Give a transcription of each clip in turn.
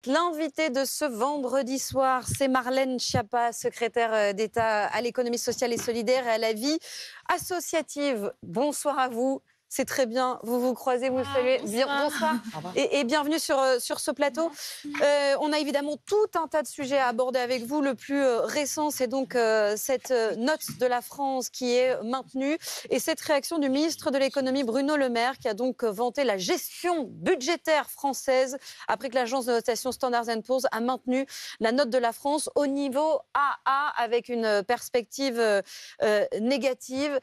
L'invité de ce vendredi soir, c'est Marlène Schiappa, secrétaire d'État à l'économie sociale et solidaire et à la vie associative. Bonsoir à vous. C'est très bien, vous vous croisez, vous saluez. Bonsoir et bienvenue sur ce plateau. On a évidemment tout un tas de sujets à aborder avec vous. Le plus récent, c'est donc cette note de la France qui est maintenue et cette réaction du ministre de l'économie Bruno Le Maire qui a donc vanté la gestion budgétaire française après que l'agence de notation Standard & Poor's a maintenu la note de la France au niveau AA avec une perspective négative.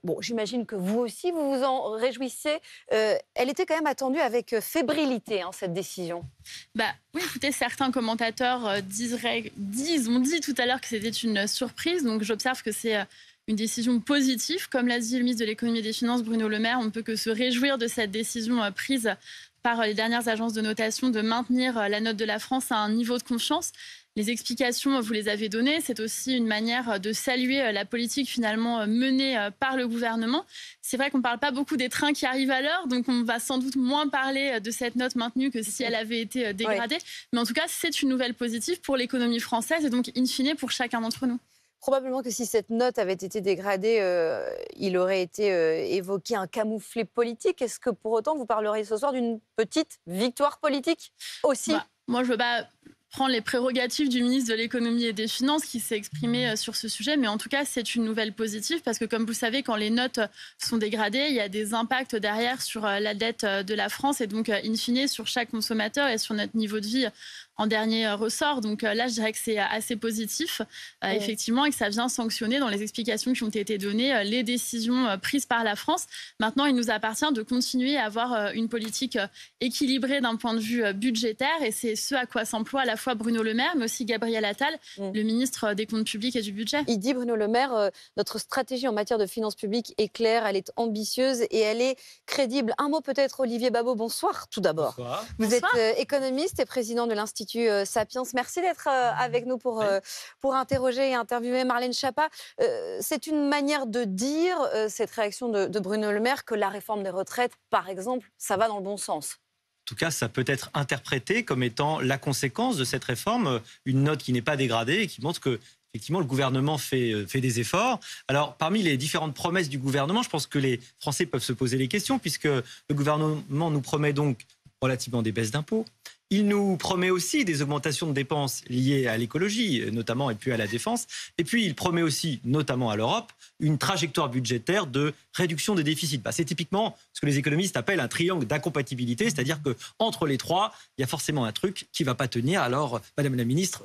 Bon, j'imagine que vous aussi, vous vous en réjouissiez. Elle était quand même attendue avec fébrilité, cette décision. Oui, écoutez, certains commentateurs ont dit tout à l'heure que c'était une surprise. Donc j'observe que c'est une décision positive. Comme l'a dit le ministre de l'économie et des finances, Bruno Le Maire, on ne peut que se réjouir de cette décision prise par les dernières agences de notation de maintenir la note de la France à un niveau de confiance. Les explications, vous les avez données. C'est aussi une manière de saluer la politique finalement menée par le gouvernement. C'est vrai qu'on ne parle pas beaucoup des trains qui arrivent à l'heure, donc on va sans doute moins parler de cette note maintenue que si elle avait été dégradée. Oui. Mais en tout cas, c'est une nouvelle positive pour l'économie française et donc in fine pour chacun d'entre nous. Probablement que si cette note avait été dégradée, il aurait été évoqué un camouflet politique. Est-ce que pour autant vous parleriez ce soir d'une petite victoire politique aussi? Moi, je veux pas prendre les prérogatives du ministre de l'économie et des finances qui s'est exprimé sur ce sujet, mais en tout cas c'est une nouvelle positive parce que comme vous le savez, quand les notes sont dégradées, il y a des impacts derrière sur la dette de la France et donc in fine sur chaque consommateur et sur notre niveau de vie en dernier ressort. Donc là, je dirais que c'est assez positif, effectivement, et que ça vient sanctionner dans les explications qui ont été données les décisions prises par la France. Maintenant, il nous appartient de continuer à avoir une politique équilibrée d'un point de vue budgétaire, et c'est ce à quoi s'emploie à la fois Bruno Le Maire, mais aussi Gabriel Attal, le ministre des Comptes publics et du Budget. Il dit, Bruno Le Maire, notre stratégie en matière de finances publiques est claire, elle est ambitieuse et elle est crédible. Un mot peut-être, Olivier Babot, bonsoir tout d'abord. Bonsoir. Vous êtes économiste et président de l'Institut Sapiens. Merci d'être avec nous pour interroger et interviewer Marlène Schiappa. C'est une manière de dire, cette réaction de Bruno Le Maire, que la réforme des retraites, par exemple, ça va dans le bon sens. En tout cas, ça peut être interprété comme étant la conséquence de cette réforme, une note qui n'est pas dégradée et qui montre que effectivement, le gouvernement fait des efforts. Alors, parmi les différentes promesses du gouvernement, je pense que les Français peuvent se poser les questions, puisque le gouvernement nous promet donc relativement des baisses d'impôts. Il nous promet aussi des augmentations de dépenses liées à l'écologie, notamment, et puis à la défense. Et puis, il promet aussi, notamment à l'Europe, une trajectoire budgétaire de réduction des déficits. C'est typiquement ce que les économistes appellent un triangle d'incompatibilité, c'est-à-dire qu'entre les trois, il y a forcément un truc qui ne va pas tenir. Alors, Madame la Ministre,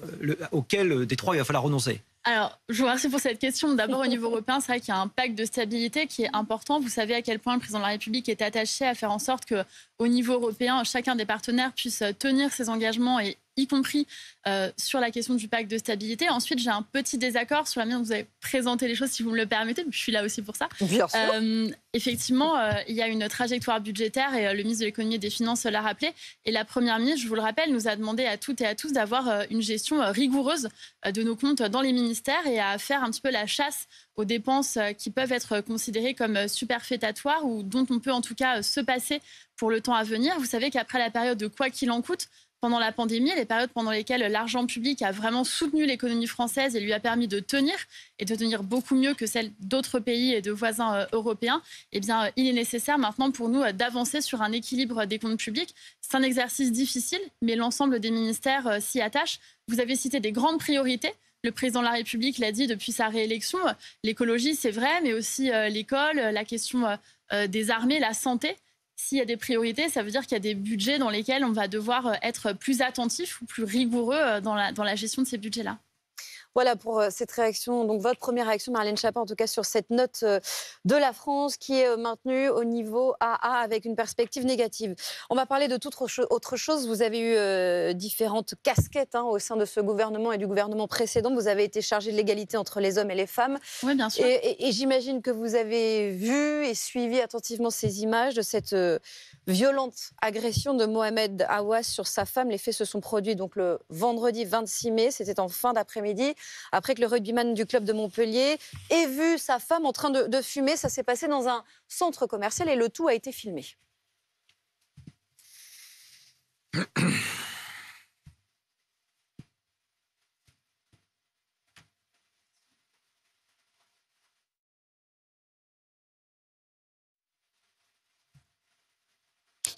auquel des trois il va falloir renoncer? Alors, je vous remercie pour cette question. D'abord, au niveau européen, c'est vrai qu'il y a un pacte de stabilité qui est important. Vous savez à quel point le président de la République est attaché à faire en sorte qu'au niveau européen, chacun des partenaires puisse tenir ses engagements, et y compris sur la question du pacte de stabilité. Ensuite, j'ai un petit désaccord sur la manière dont vous avez présenté les choses, si vous me le permettez. Je suis là aussi pour ça. Bien sûr. Effectivement, il y a une trajectoire budgétaire et le ministre de l'économie et des finances l'a rappelé. Et la première ministre, je vous le rappelle, nous a demandé à toutes et à tous d'avoir une gestion rigoureuse de nos comptes dans les ministères et à faire un petit peu la chasse aux dépenses qui peuvent être considérées comme superfétatoires ou dont on peut en tout cas se passer pour le temps à venir. Vous savez qu'après la période de quoi qu'il en coûte, pendant la pandémie, les périodes pendant lesquelles l'argent public a vraiment soutenu l'économie française et lui a permis de tenir, et de tenir beaucoup mieux que celle d'autres pays et de voisins européens, eh bien, il est nécessaire maintenant pour nous d'avancer sur un équilibre des comptes publics. C'est un exercice difficile, mais l'ensemble des ministères s'y attachent. Vous avez cité des grandes priorités. Le président de la République l'a dit depuis sa réélection. L'écologie, c'est vrai, mais aussi l'école, la question des armées, la santé. S'il y a des priorités, ça veut dire qu'il y a des budgets dans lesquels on va devoir être plus attentif ou plus rigoureux dans la gestion de ces budgets-là. Voilà pour cette réaction, donc votre première réaction, Marlène Schiappa, en tout cas sur cette note de la France qui est maintenue au niveau AA avec une perspective négative. On va parler de toute autre chose. Vous avez eu différentes casquettes au sein de ce gouvernement et du gouvernement précédent. Vous avez été chargé de l'égalité entre les hommes et les femmes. Oui, bien sûr. Et j'imagine que vous avez vu et suivi attentivement ces images de cette violente agression de Mohamed Aouas sur sa femme. Les faits se sont produits donc le vendredi 26 mai, c'était en fin d'après-midi, après que le rugbyman du club de Montpellier ait vu sa femme en train de fumer. Ça s'est passé dans un centre commercial et le tout a été filmé.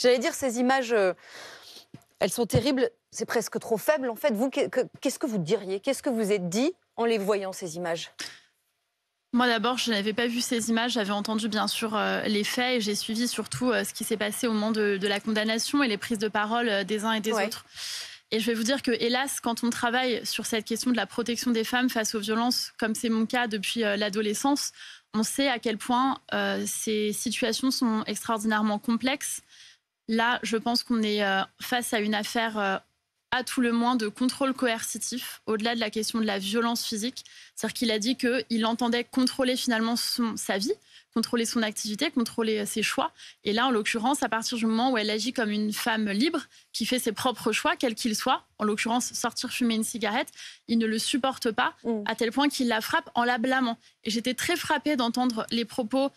J'allais dire, ces images, elles sont terribles, c'est presque trop faible. En fait, vous, qu'est-ce que vous diriez? Qu'est-ce que vous êtes dit en les voyant, ces images? Moi d'abord, je n'avais pas vu ces images, j'avais entendu bien sûr les faits et j'ai suivi surtout ce qui s'est passé au moment de la condamnation et les prises de parole des uns et des autres. Et je vais vous dire que, hélas, quand on travaille sur cette question de la protection des femmes face aux violences, comme c'est mon cas depuis l'adolescence, on sait à quel point ces situations sont extraordinairement complexes. Là, je pense qu'on est face à une affaire à tout le moins de contrôle coercitif, au-delà de la question de la violence physique. C'est-à-dire qu'il a dit qu'il entendait contrôler finalement sa vie, contrôler son activité, contrôler ses choix. Et là, en l'occurrence, à partir du moment où elle agit comme une femme libre, qui fait ses propres choix, quels qu'ils soient, en l'occurrence, sortir fumer une cigarette, il ne le supporte pas, à tel point qu'il la frappe en la blâmant. Et j'étais très frappée d'entendre les propos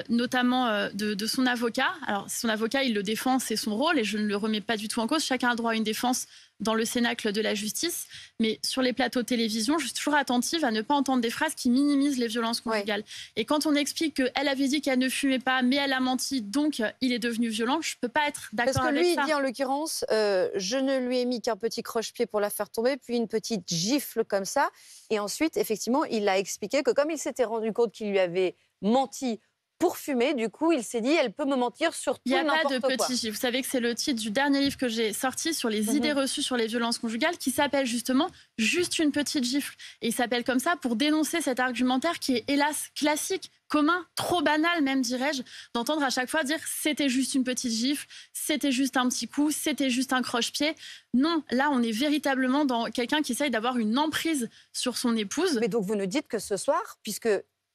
notamment de son avocat. Alors, son avocat, il le défend, c'est son rôle, et je ne le remets pas du tout en cause. Chacun a droit à une défense dans le cénacle de la justice. Mais sur les plateaux de télévision, je suis toujours attentive à ne pas entendre des phrases qui minimisent les violences conjugales. Et quand on explique qu'elle avait dit qu'elle ne fumait pas, mais elle a menti, donc il est devenu violent, je ne peux pas être d'accord avec ça. Parce que lui, il dit en l'occurrence, je ne lui ai mis qu'un petit croche-pied pour la faire tomber, puis une petite gifle comme ça. Et ensuite, effectivement, il a expliqué que comme il s'était rendu compte qu'il lui avait menti pour fumer, du coup, il s'est dit, elle peut me mentir sur tout et n'importe quoi. Il n'y a pas de petit gifle. Vous savez que c'est le titre du dernier livre que j'ai sorti sur les idées reçues sur les violences conjugales, qui s'appelle justement « Juste une petite gifle ». Et il s'appelle comme ça pour dénoncer cet argumentaire qui est, hélas, classique, commun, trop banal même, dirais-je, d'entendre à chaque fois dire « c'était juste une petite gifle, c'était juste un petit coup, c'était juste un croche-pied ». Non, là, on est véritablement dans quelqu'un qui essaye d'avoir une emprise sur son épouse. Mais donc, vous nous dites que ce soir, puisque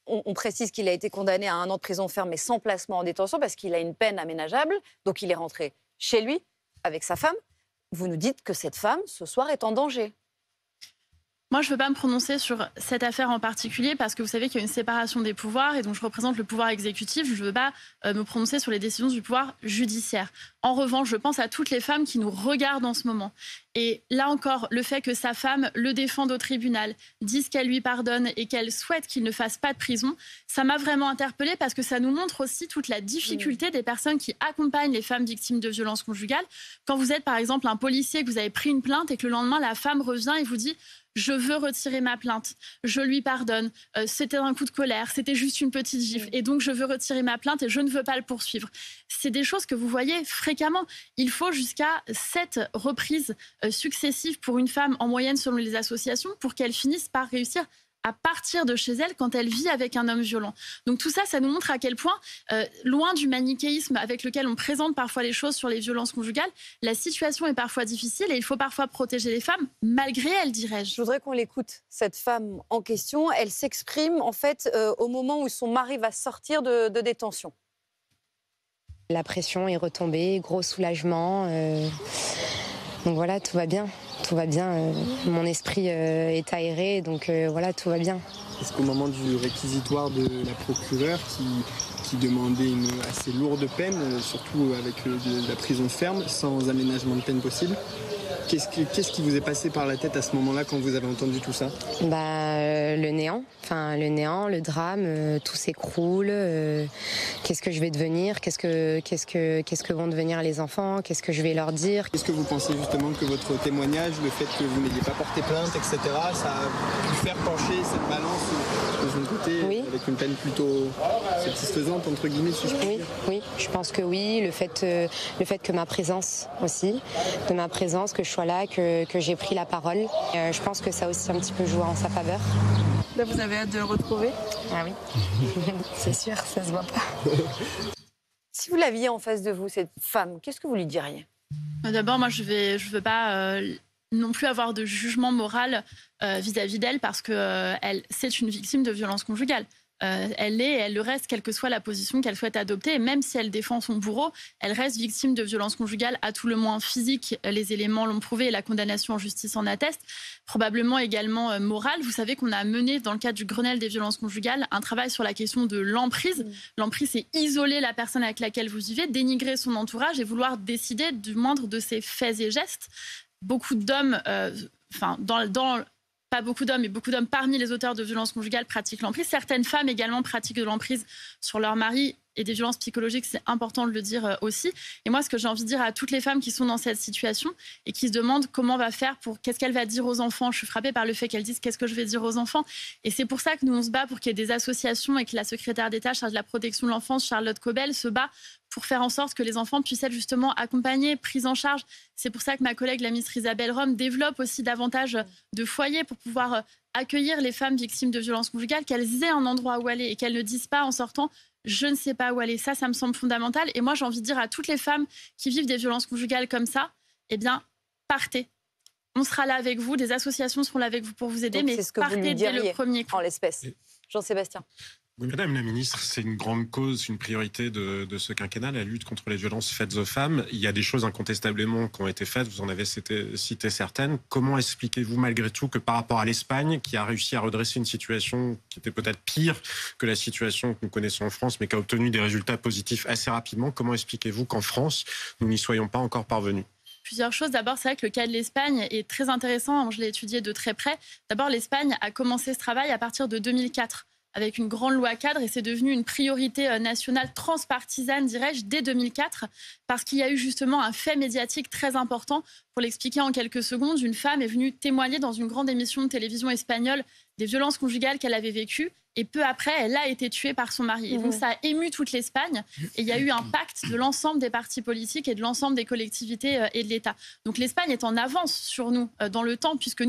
on précise qu'il a été condamné à 1 an de prison ferme, mais sans placement en détention, parce qu'il a une peine aménageable. Donc, il est rentré chez lui, avec sa femme. Vous nous dites que cette femme, ce soir, est en danger. Moi, je ne veux pas me prononcer sur cette affaire en particulier parce que vous savez qu'il y a une séparation des pouvoirs et donc je représente le pouvoir exécutif. Je ne veux pas me prononcer sur les décisions du pouvoir judiciaire. En revanche, je pense à toutes les femmes qui nous regardent en ce moment. Et là encore, le fait que sa femme le défende au tribunal, dise qu'elle lui pardonne et qu'elle souhaite qu'il ne fasse pas de prison, ça m'a vraiment interpellée parce que ça nous montre aussi toute la difficulté des personnes qui accompagnent les femmes victimes de violences conjugales. Quand vous êtes par exemple un policier, que vous avez pris une plainte et que le lendemain la femme revient et vous dit « je veux retirer ma plainte, je lui pardonne, c'était un coup de colère, c'était juste une petite gifle et donc je veux retirer ma plainte et je ne veux pas le poursuivre ». C'est des choses que vous voyez fréquemment. Il faut jusqu'à 7 reprises successives pour une femme en moyenne selon les associations pour qu'elle finisse par réussir à partir de chez elle quand elle vit avec un homme violent. Donc tout ça, ça nous montre à quel point, loin du manichéisme avec lequel on présente parfois les choses sur les violences conjugales, la situation est parfois difficile et il faut parfois protéger les femmes, malgré elles, dirais-je. Je voudrais qu'on l'écoute, cette femme en question. Elle s'exprime en fait au moment où son mari va sortir de détention. La pression est retombée, gros soulagement. Donc voilà, tout va bien. Tout va bien, mon esprit est aéré, donc voilà, tout va bien. Est-ce qu'au moment du réquisitoire de la procureure qui demandait une assez lourde peine, surtout avec de la prison ferme, sans aménagement de peine possible, qu'est-ce qui vous est passé par la tête à ce moment-là quand vous avez entendu tout ça? Le néant, le drame, tout s'écroule. Qu'est-ce que je vais devenir? Qu'est-ce que vont devenir les enfants? Qu'est-ce que je vais leur dire? Est-ce que vous pensez justement que votre témoignage, le fait que vous n'ayez pas porté plainte, etc., ça a pu faire pencher cette balance de son côté, oui, avec une peine plutôt satisfaisante, entre guillemets, si je puis dire? Oui, je pense que oui. Le fait que ma présence aussi, de ma présence, que je sois là, que j'ai pris la parole, je pense que ça a aussi un petit peu joué en sa faveur. Là, vous avez hâte de le retrouver? Ah oui, c'est sûr, ça se voit pas. Si vous l'aviez en face de vous, cette femme, qu'est-ce que vous lui diriez? D'abord, moi, je veux pas non plus avoir de jugement moral vis-à-vis d'elle parce que c'est une victime de violences conjugales. Elle le reste, quelle que soit la position qu'elle souhaite adopter. Et même si elle défend son bourreau, elle reste victime de violences conjugales, à tout le moins physiques. Les éléments l'ont prouvé et la condamnation en justice en atteste. Probablement également morale. Vous savez qu'on a mené, dans le cadre du Grenelle des violences conjugales, un travail sur la question de l'emprise. L'emprise, c'est isoler la personne avec laquelle vous vivez, dénigrer son entourage et vouloir décider du moindre de ses faits et gestes. Beaucoup d'hommes, pas beaucoup d'hommes, mais beaucoup d'hommes parmi les auteurs de violences conjugales pratiquent l'emprise. Certaines femmes également pratiquent de l'emprise sur leur mari et des violences psychologiques, c'est important de le dire aussi. Et moi, ce que j'ai envie de dire à toutes les femmes qui sont dans cette situation et qui se demandent comment on va faire qu'est-ce qu'elle va dire aux enfants. Je suis frappée par le fait qu'elles disent qu'est-ce que je vais dire aux enfants. Et c'est pour ça que nous, on se bat pour qu'il y ait des associations et que la secrétaire d'État chargée de la protection de l'enfance, Charlotte Cobel, se bat pour faire en sorte que les enfants puissent être justement accompagnés, pris en charge. C'est pour ça que ma collègue, la ministre Isabelle Rome, développe aussi davantage de foyers pour pouvoir accueillir les femmes victimes de violences conjugales, qu'elles aient un endroit où aller et qu'elles ne disent pas en sortant « je ne sais pas où aller ». Ça me semble fondamental. Et moi, j'ai envie de dire à toutes les femmes qui vivent des violences conjugales comme ça, eh bien, partez. On sera là avec vous, des associations seront là avec vous pour vous aider, donc, mais partez dès le premier coup. En l'espèce. Jean-Sébastien. Oui, Madame la Ministre, c'est une grande cause, une priorité de ce quinquennat, la lutte contre les violences faites aux femmes. Il y a des choses incontestablement qui ont été faites, vous en avez cité certaines. Comment expliquez-vous malgré tout que par rapport à l'Espagne, qui a réussi à redresser une situation qui était peut-être pire que la situation que nous connaissons en France, mais qui a obtenu des résultats positifs assez rapidement, comment expliquez-vous qu'en France, nous n'y soyons pas encore parvenus ? Plusieurs choses. D'abord, c'est vrai que le cas de l'Espagne est très intéressant. Je l'ai étudié de très près. D'abord, l'Espagne a commencé ce travail à partir de 2004. Avec une grande loi cadre, et c'est devenu une priorité nationale transpartisane, dirais-je, dès 2004, parce qu'il y a eu justement un fait médiatique très important. Pour l'expliquer en quelques secondes, une femme est venue témoigner dans une grande émission de télévision espagnole des violences conjugales qu'elle avait vécues, et peu après, elle a été tuée par son mari. Et donc, ça a ému toute l'Espagne, et il y a eu un pacte de l'ensemble des partis politiques et de l'ensemble des collectivités et de l'État. Donc, l'Espagne est en avance sur nous dans le temps, puisque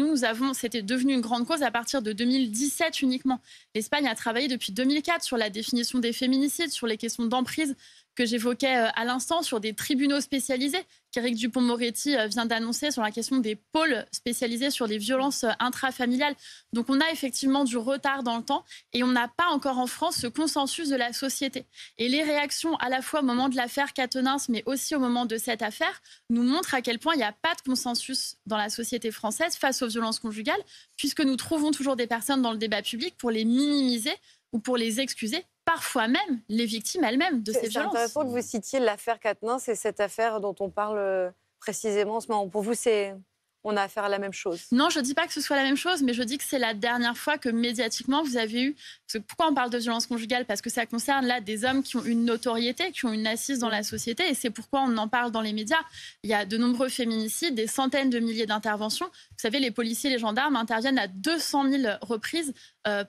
c'était devenu une grande cause à partir de 2017 uniquement. L'Espagne a travaillé depuis 2004 sur la définition des féminicides, sur les questions d'emprise que j'évoquais à l'instant, sur des tribunaux spécialisés qu'Éric Dupond-Moretti vient d'annoncer sur la question des pôles spécialisés sur les violences intrafamiliales. Donc on a effectivement du retard dans le temps et on n'a pas encore en France ce consensus de la société. Et les réactions à la fois au moment de l'affaire Quatennens mais aussi au moment de cette affaire nous montrent à quel point il n'y a pas de consensus dans la société française face aux violences conjugales, puisque nous trouvons toujours des personnes dans le débat public pour les minimiser ou pour les excuser, parfois même les victimes elles-mêmes de ces violences. C'est intéressant que vous citiez l'affaire Quatennens, c'est cette affaire dont on parle précisément en ce moment. Pour vous, on a affaire à la même chose? Non, je ne dis pas que ce soit la même chose, mais je dis que c'est la dernière fois que médiatiquement vous avez eu... Pourquoi on parle de violence conjugale? Parce que ça concerne là des hommes qui ont une notoriété, qui ont une assise dans la société, et c'est pourquoi on en parle dans les médias. Il y a de nombreux féminicides, des centaines de milliers d'interventions. Vous savez, les policiers et les gendarmes interviennent à 200 000 reprises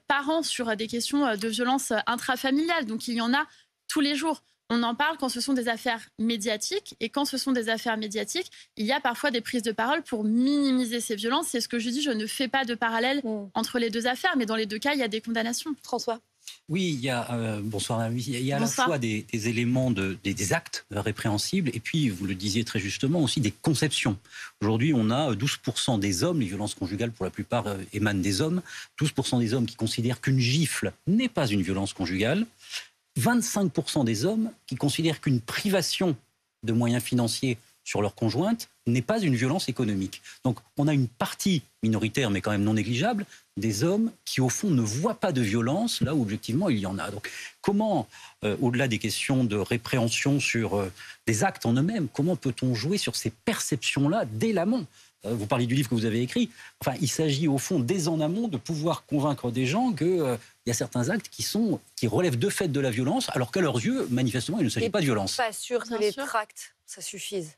par an sur des questions de violence intrafamiliale. Donc il y en a tous les jours. On en parle quand ce sont des affaires médiatiques. Et quand ce sont des affaires médiatiques, il y a parfois des prises de parole pour minimiser ces violences. C'est ce que je dis, je ne fais pas de parallèle entre les deux affaires. Mais dans les deux cas, il y a des condamnations. François? Oui, il y a, bonsoir, il y a à la fois des éléments, des actes répréhensibles, et puis, vous le disiez très justement, aussi des conceptions. Aujourd'hui, on a 12% des hommes, les violences conjugales pour la plupart émanent des hommes, 12% des hommes qui considèrent qu'une gifle n'est pas une violence conjugale, 25% des hommes qui considèrent qu'une privation de moyens financiers sur leur conjointe n'est pas une violence économique. Donc on a une partie minoritaire, mais quand même non négligeable, des hommes qui au fond ne voient pas de violence, là où objectivement il y en a. Donc comment, au-delà des questions de répréhension sur des actes en eux-mêmes, comment peut-on jouer sur ces perceptions-là dès l'amont ? Vous parlez du livre que vous avez écrit. Enfin, il s'agit au fond, dès en amont, de pouvoir convaincre des gens qu'il y a certains actes qui relèvent de fait de la violence, alors qu'à leurs yeux, manifestement, il ne s'agit pas de violence. Pas sûr que les tracts, ça suffise.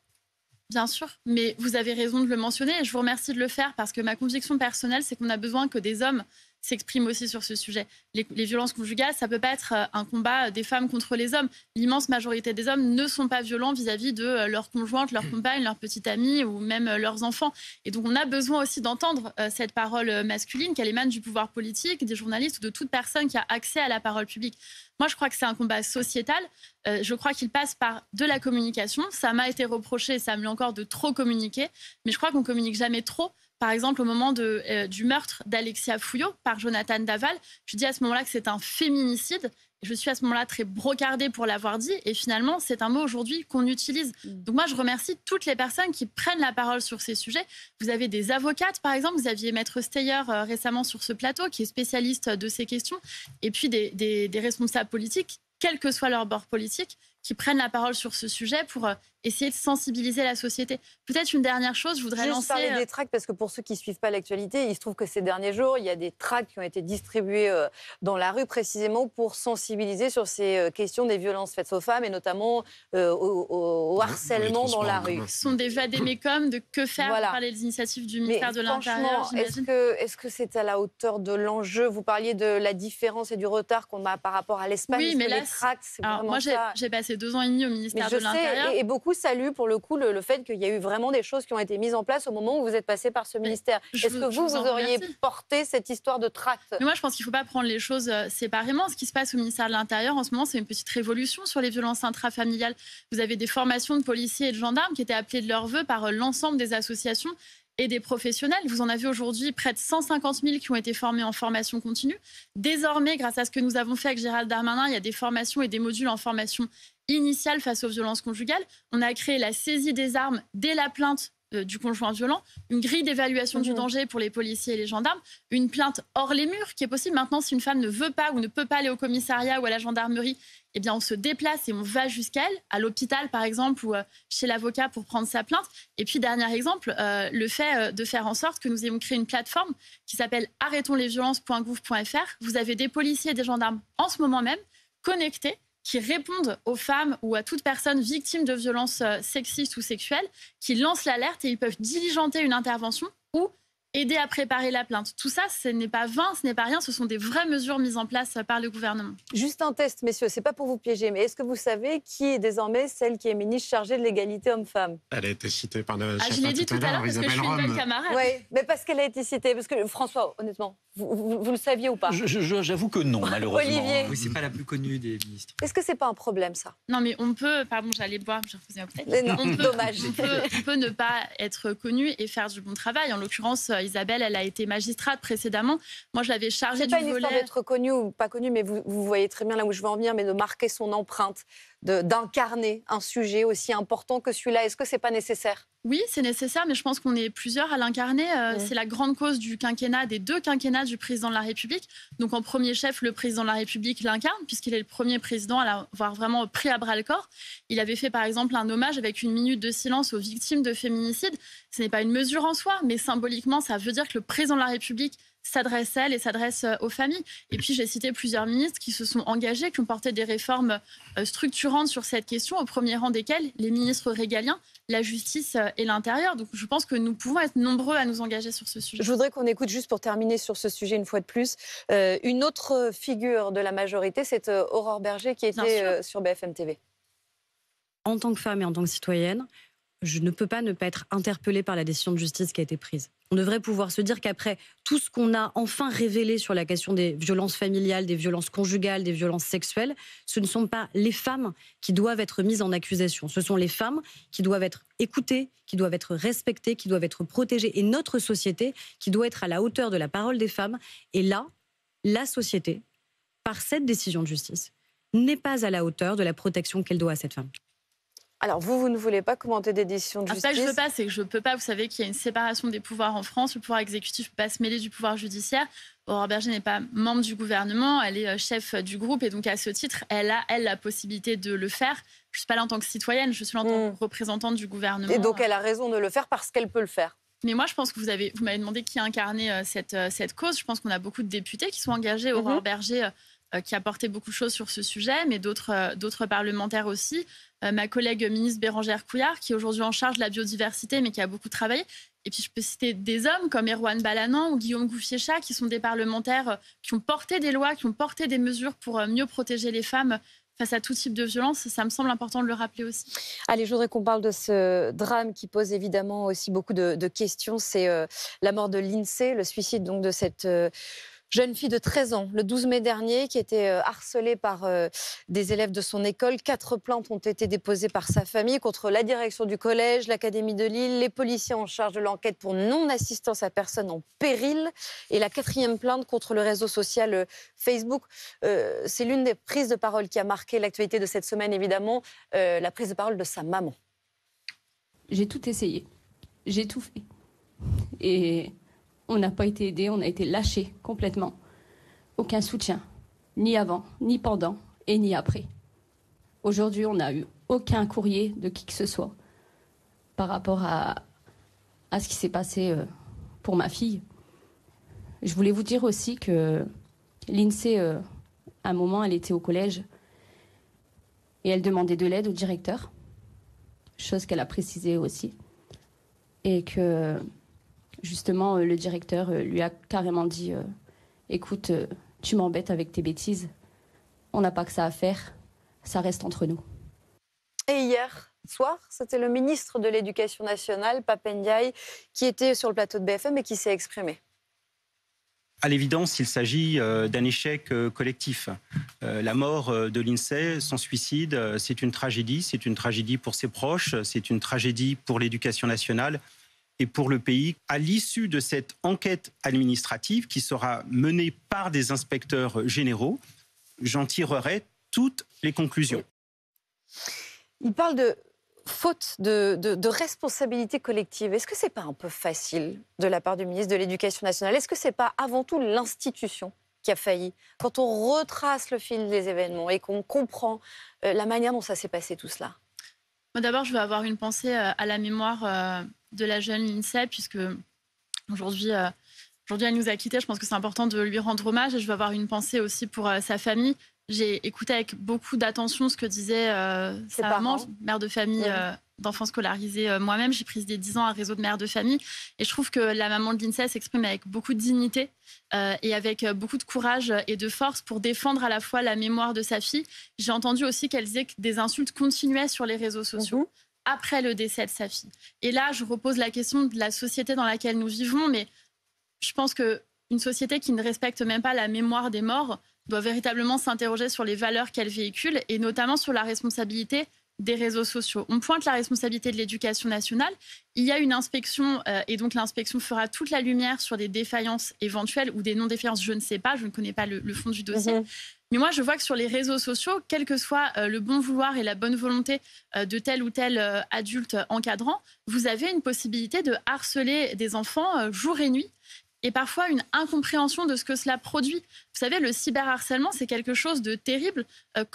Bien sûr, mais vous avez raison de le mentionner et je vous remercie de le faire parce que ma conviction personnelle, c'est qu'on a besoin que des hommes s'expriment aussi sur ce sujet. Les violences conjugales, ça ne peut pas être un combat des femmes contre les hommes. L'immense majorité des hommes ne sont pas violents vis-à-vis de leur conjointe, leur compagne, leur petite amie ou même leurs enfants. Et donc on a besoin aussi d'entendre cette parole masculine, qu'elle émane du pouvoir politique, des journalistes ou de toute personne qui a accès à la parole publique. Moi, je crois que c'est un combat sociétal. Je crois qu'il passe par de la communication. Ça m'a été reproché, ça me l'est encore, de trop communiquer. Mais je crois qu'on ne communique jamais trop. Par exemple, au moment du meurtre d'Alexia Fouillot par Jonathan Daval, je dis à ce moment-là que c'est un féminicide. Je suis à ce moment-là très brocardée pour l'avoir dit. Et finalement, c'est un mot aujourd'hui qu'on utilise. Donc moi, je remercie toutes les personnes qui prennent la parole sur ces sujets. Vous avez des avocates, par exemple. Vous aviez Maître Steyer récemment sur ce plateau, qui est spécialiste de ces questions. Et puis des responsables politiques, quel que soit leur bord politique, qui prennent la parole sur ce sujet pour essayer de sensibiliser la société. Peut-être une dernière chose, je voudrais lancer... parler des tracts, parce que pour ceux qui ne suivent pas l'actualité, il se trouve que ces derniers jours, il y a des tracts qui ont été distribués dans la rue précisément pour sensibiliser sur ces questions des violences faites aux femmes et notamment au harcèlement dans la rue. Ce sont déjà des mécoms de que faire par les initiatives du ministère de l'Intérieur. Est-ce que c'est à la hauteur de l'enjeu? Vous parliez de la différence et du retard qu'on a par rapport à l'Espagne. Oui, mais là, les tracts, c'est vraiment moi, j'ai passé 2 ans et demi au ministère de l'Intérieur. Et beaucoup saluent pour le coup le fait qu'il y a eu vraiment des choses qui ont été mises en place au moment où vous êtes passé par ce ministère. Est-ce que vous auriez porté cette histoire de tract? Mais moi, je pense qu'il ne faut pas prendre les choses séparément. Ce qui se passe au ministère de l'Intérieur en ce moment, c'est une petite révolution sur les violences intrafamiliales. Vous avez des formations de policiers et de gendarmes qui étaient appelées de leur vœu par l'ensemble des associations et des professionnels. Vous en avez aujourd'hui près de 150 000 qui ont été formés en formation continue. Désormais, grâce à ce que nous avons fait avec Gérald Darmanin, il y a des formations et des modules en formation initiale face aux violences conjugales. On a créé la saisie des armes dès la plainte du conjoint violent, une grille d'évaluation du danger pour les policiers et les gendarmes, une plainte hors les murs qui est possible. Maintenant, si une femme ne veut pas ou ne peut pas aller au commissariat ou à la gendarmerie, eh bien, on se déplace et on va jusqu'à elle, à l'hôpital par exemple, ou chez l'avocat pour prendre sa plainte. Et puis, dernier exemple, le fait de faire en sorte que nous ayons créé une plateforme qui s'appelle arrêtonslesviolences.gouv.fr. Vous avez des policiers et des gendarmes en ce moment même connectés qui répondent aux femmes ou à toute personne victime de violences sexistes ou sexuelles, qui lancent l'alerte et ils peuvent diligenter une intervention ou aider à préparer la plainte. Tout ça, ce n'est pas vain, ce n'est pas rien, ce sont des vraies mesures mises en place par le gouvernement. Juste un test, messieurs, c'est pas pour vous piéger, mais est-ce que vous savez qui est désormais celle qui est ministre chargée de l'égalité homme-femme? Elle a été citée par le chef je l'ai dit tout à l'heure parce que je suis une bonne camarade. Oui, mais parce qu'elle a été citée. Parce que François, honnêtement, vous le saviez ou pas? J'avoue que non, malheureusement. Olivier. Oui, c'est pas la plus connue des ministres. Est-ce que c'est pas un problème, ça? Non, mais on peut... Pardon, j'allais boire, je refaisais un peut-être. Dommage. On peut ne pas être connu et faire du bon travail. En l'occurrence, Isabelle, elle a été magistrate précédemment. Moi, je l'avais chargée du volet... C'est pas une histoire d'être connu ou pas connu, mais vous voyez très bien là où je veux en venir, mais de marquer son empreinte, d'incarner un sujet aussi important que celui-là. Est-ce que c'est pas nécessaire? Oui, c'est nécessaire, mais je pense qu'on est plusieurs à l'incarner. C'est la grande cause du quinquennat, des 2 quinquennats du président de la République. Donc, en premier chef, le président de la République l'incarne, puisqu'il est le premier président à l'avoir vraiment pris à bras-le-corps. Il avait fait, par exemple, un hommage avec 1 minute de silence aux victimes de féminicide. Ce n'est pas une mesure en soi, mais symboliquement, ça veut dire que le président de la République s'adresse à elle et s'adresse aux familles. Et puis, j'ai cité plusieurs ministres qui se sont engagés, qui ont porté des réformes structurantes sur cette question, au premier rang desquels les ministres régaliens, la justice et l'intérieur. Donc, je pense que nous pouvons être nombreux à nous engager sur ce sujet. Je voudrais qu'on écoute, juste pour terminer sur ce sujet une fois de plus, une autre figure de la majorité, c'est Aurore Berger qui était sur BFM TV. En tant que femme et en tant que citoyenne, je ne peux pas ne pas être interpellée par la décision de justice qui a été prise. On devrait pouvoir se dire qu'après tout ce qu'on a enfin révélé sur la question des violences familiales, des violences conjugales, des violences sexuelles, ce ne sont pas les femmes qui doivent être mises en accusation. Ce sont les femmes qui doivent être écoutées, qui doivent être respectées, qui doivent être protégées. Et notre société qui doit être à la hauteur de la parole des femmes. Et là, la société, par cette décision de justice, n'est pas à la hauteur de la protection qu'elle doit à cette femme. Alors, vous ne voulez pas commenter des décisions de justice? Ça, je ne veux pas, c'est que je ne peux pas. Vous savez qu'il y a une séparation des pouvoirs en France. Le pouvoir exécutif ne peut pas se mêler du pouvoir judiciaire. Aurore Berger n'est pas membre du gouvernement, elle est chef du groupe et donc à ce titre, elle a, la possibilité de le faire. Je ne suis pas là en tant que citoyenne, je suis là en tant que représentante du gouvernement. Et donc, elle a raison de le faire parce qu'elle peut le faire. Mais moi, je pense que vous m'avez demandé qui incarnait cette cause. Je pense qu'on a beaucoup de députés qui sont engagés. Aurore Berger qui a porté beaucoup de choses sur ce sujet, mais d'autres parlementaires aussi. Ma collègue ministre Bérangère Couillard, qui est aujourd'hui en charge de la biodiversité, mais qui a beaucoup travaillé. Et puis, je peux citer des hommes comme Erwan Balanant ou Guillaume Gouffier-Cha, qui sont des parlementaires qui ont porté des lois, qui ont porté des mesures pour mieux protéger les femmes face à tout type de violence. Ça me semble important de le rappeler aussi. Allez, je voudrais qu'on parle de ce drame qui pose évidemment aussi beaucoup de questions. C'est la mort de Lindsay, le suicide donc de cette... jeune fille de 13 ans, le 12 mai dernier, qui était harcelée par des élèves de son école. 4 plaintes ont été déposées par sa famille contre la direction du collège, l'Académie de Lille, les policiers en charge de l'enquête pour non-assistance à personne en péril et la 4e plainte contre le réseau social Facebook. C'est l'une des prises de parole qui a marqué l'actualité de cette semaine, évidemment, la prise de parole de sa maman. J'ai tout essayé, j'ai tout fait. Et... on n'a pas été aidés, on a été lâchés complètement. Aucun soutien, ni avant, ni pendant et ni après. Aujourd'hui, on a eu aucun courrier de qui que ce soit par rapport à ce qui s'est passé pour ma fille. Je voulais vous dire aussi que l'INSEE, à un moment, elle était au collège et elle demandait de l'aide au directeur, chose qu'elle a précisée aussi. Et que, justement, le directeur lui a carrément dit « Écoute, tu m'embêtes avec tes bêtises. On n'a pas que ça à faire. Ça reste entre nous. » Et hier soir, c'était le ministre de l'Éducation nationale, Pape Ndiaye, qui était sur le plateau de BFM et qui s'est exprimé. À l'évidence, il s'agit d'un échec collectif. La mort de l'INSEE, son suicide, c'est une tragédie. C'est une tragédie pour ses proches, c'est une tragédie pour l'éducation nationale et pour le pays. À l'issue de cette enquête administrative qui sera menée par des inspecteurs généraux, j'en tirerai toutes les conclusions. Il parle de faute de responsabilité collective. Est-ce que ce n'est pas un peu facile de la part du ministre de l'Éducation nationale? Est-ce que ce n'est pas avant tout l'institution qui a failli? Quand on retrace le fil des événements et qu'on comprend la manière dont ça s'est passé tout cela. D'abord, je veux avoir une pensée à la mémoire de la jeune Lindsay, puisque aujourd'hui, elle nous a quittés. Je pense que c'est important de lui rendre hommage et je veux avoir une pensée aussi pour sa famille. J'ai écouté avec beaucoup d'attention ce que disait sa maman, mère de famille d'enfants scolarisés moi-même. J'ai présidé 10 ans un réseau de mères de famille et je trouve que la maman de Lindsay s'exprime avec beaucoup de dignité et avec beaucoup de courage et de force pour défendre à la fois la mémoire de sa fille. J'ai entendu aussi qu'elle disait que des insultes continuaient sur les réseaux sociaux après le décès de sa fille. Et là, je repose la question de la société dans laquelle nous vivons, mais je pense qu'une société qui ne respecte même pas la mémoire des morts doit véritablement s'interroger sur les valeurs qu'elle véhicule et notamment sur la responsabilité des réseaux sociaux. On pointe la responsabilité de l'Éducation nationale. Il y a une inspection et donc l'inspection fera toute la lumière sur des défaillances éventuelles ou des non-défaillances, je ne sais pas, je ne connais pas le fond du dossier. Mais moi, je vois que sur les réseaux sociaux, quel que soit le bon vouloir et la bonne volonté de tel ou tel adulte encadrant, vous avez une possibilité de harceler des enfants jour et nuit. Et parfois une incompréhension de ce que cela produit. Vous savez, le cyberharcèlement, c'est quelque chose de terrible.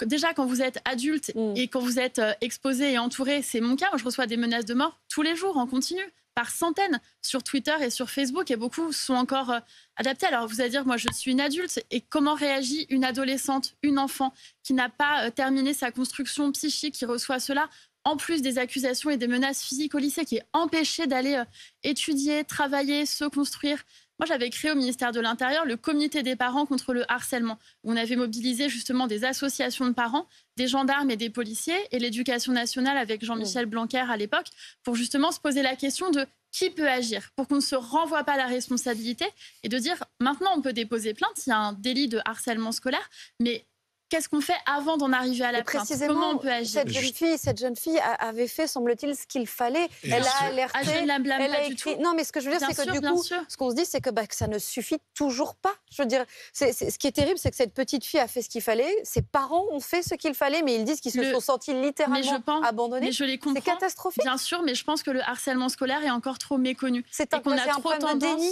Déjà, quand vous êtes adulte et quand vous êtes exposé et entouré, c'est mon cas. Moi, je reçois des menaces de mort tous les jours, en continu, par centaines, sur Twitter et sur Facebook. Et beaucoup sont encore adaptés. Alors, vous allez dire, moi, je suis une adulte. Et comment réagit une adolescente, une enfant qui n'a pas terminé sa construction psychique, qui reçoit cela en plus des accusations et des menaces physiques au lycée, qui est empêchée d'aller étudier, travailler, se construire. Moi, j'avais créé au ministère de l'Intérieur le comité des parents contre le harcèlement, où on avait mobilisé justement des associations de parents, des gendarmes et des policiers, et l'Éducation nationale avec Jean-Michel Blanquer à l'époque, pour justement se poser la question de qui peut agir, pour qu'on ne se renvoie pas la responsabilité, et de dire maintenant on peut déposer plainte, il y a un délit de harcèlement scolaire, mais qu'est-ce qu'on fait avant d'en arriver à la plainte? Comment on peut agir? Cette jeune fille avait fait, semble-t-il, ce qu'il fallait. Elle a alerté. Je ne la blâme pas du tout. tout. Non, mais ce que je veux dire, c'est que du coup, ce qu'on se dit, c'est que ça ne suffit toujours pas. Je veux dire, ce qui est terrible, c'est que cette petite fille a fait ce qu'il fallait. Ses parents ont fait ce qu'il fallait, mais ils disent qu'ils se sont sentis littéralement abandonnés. Mais je les comprends. C'est catastrophique. Bien sûr, mais je pense que le harcèlement scolaire est encore trop méconnu. C'est un problème de déni.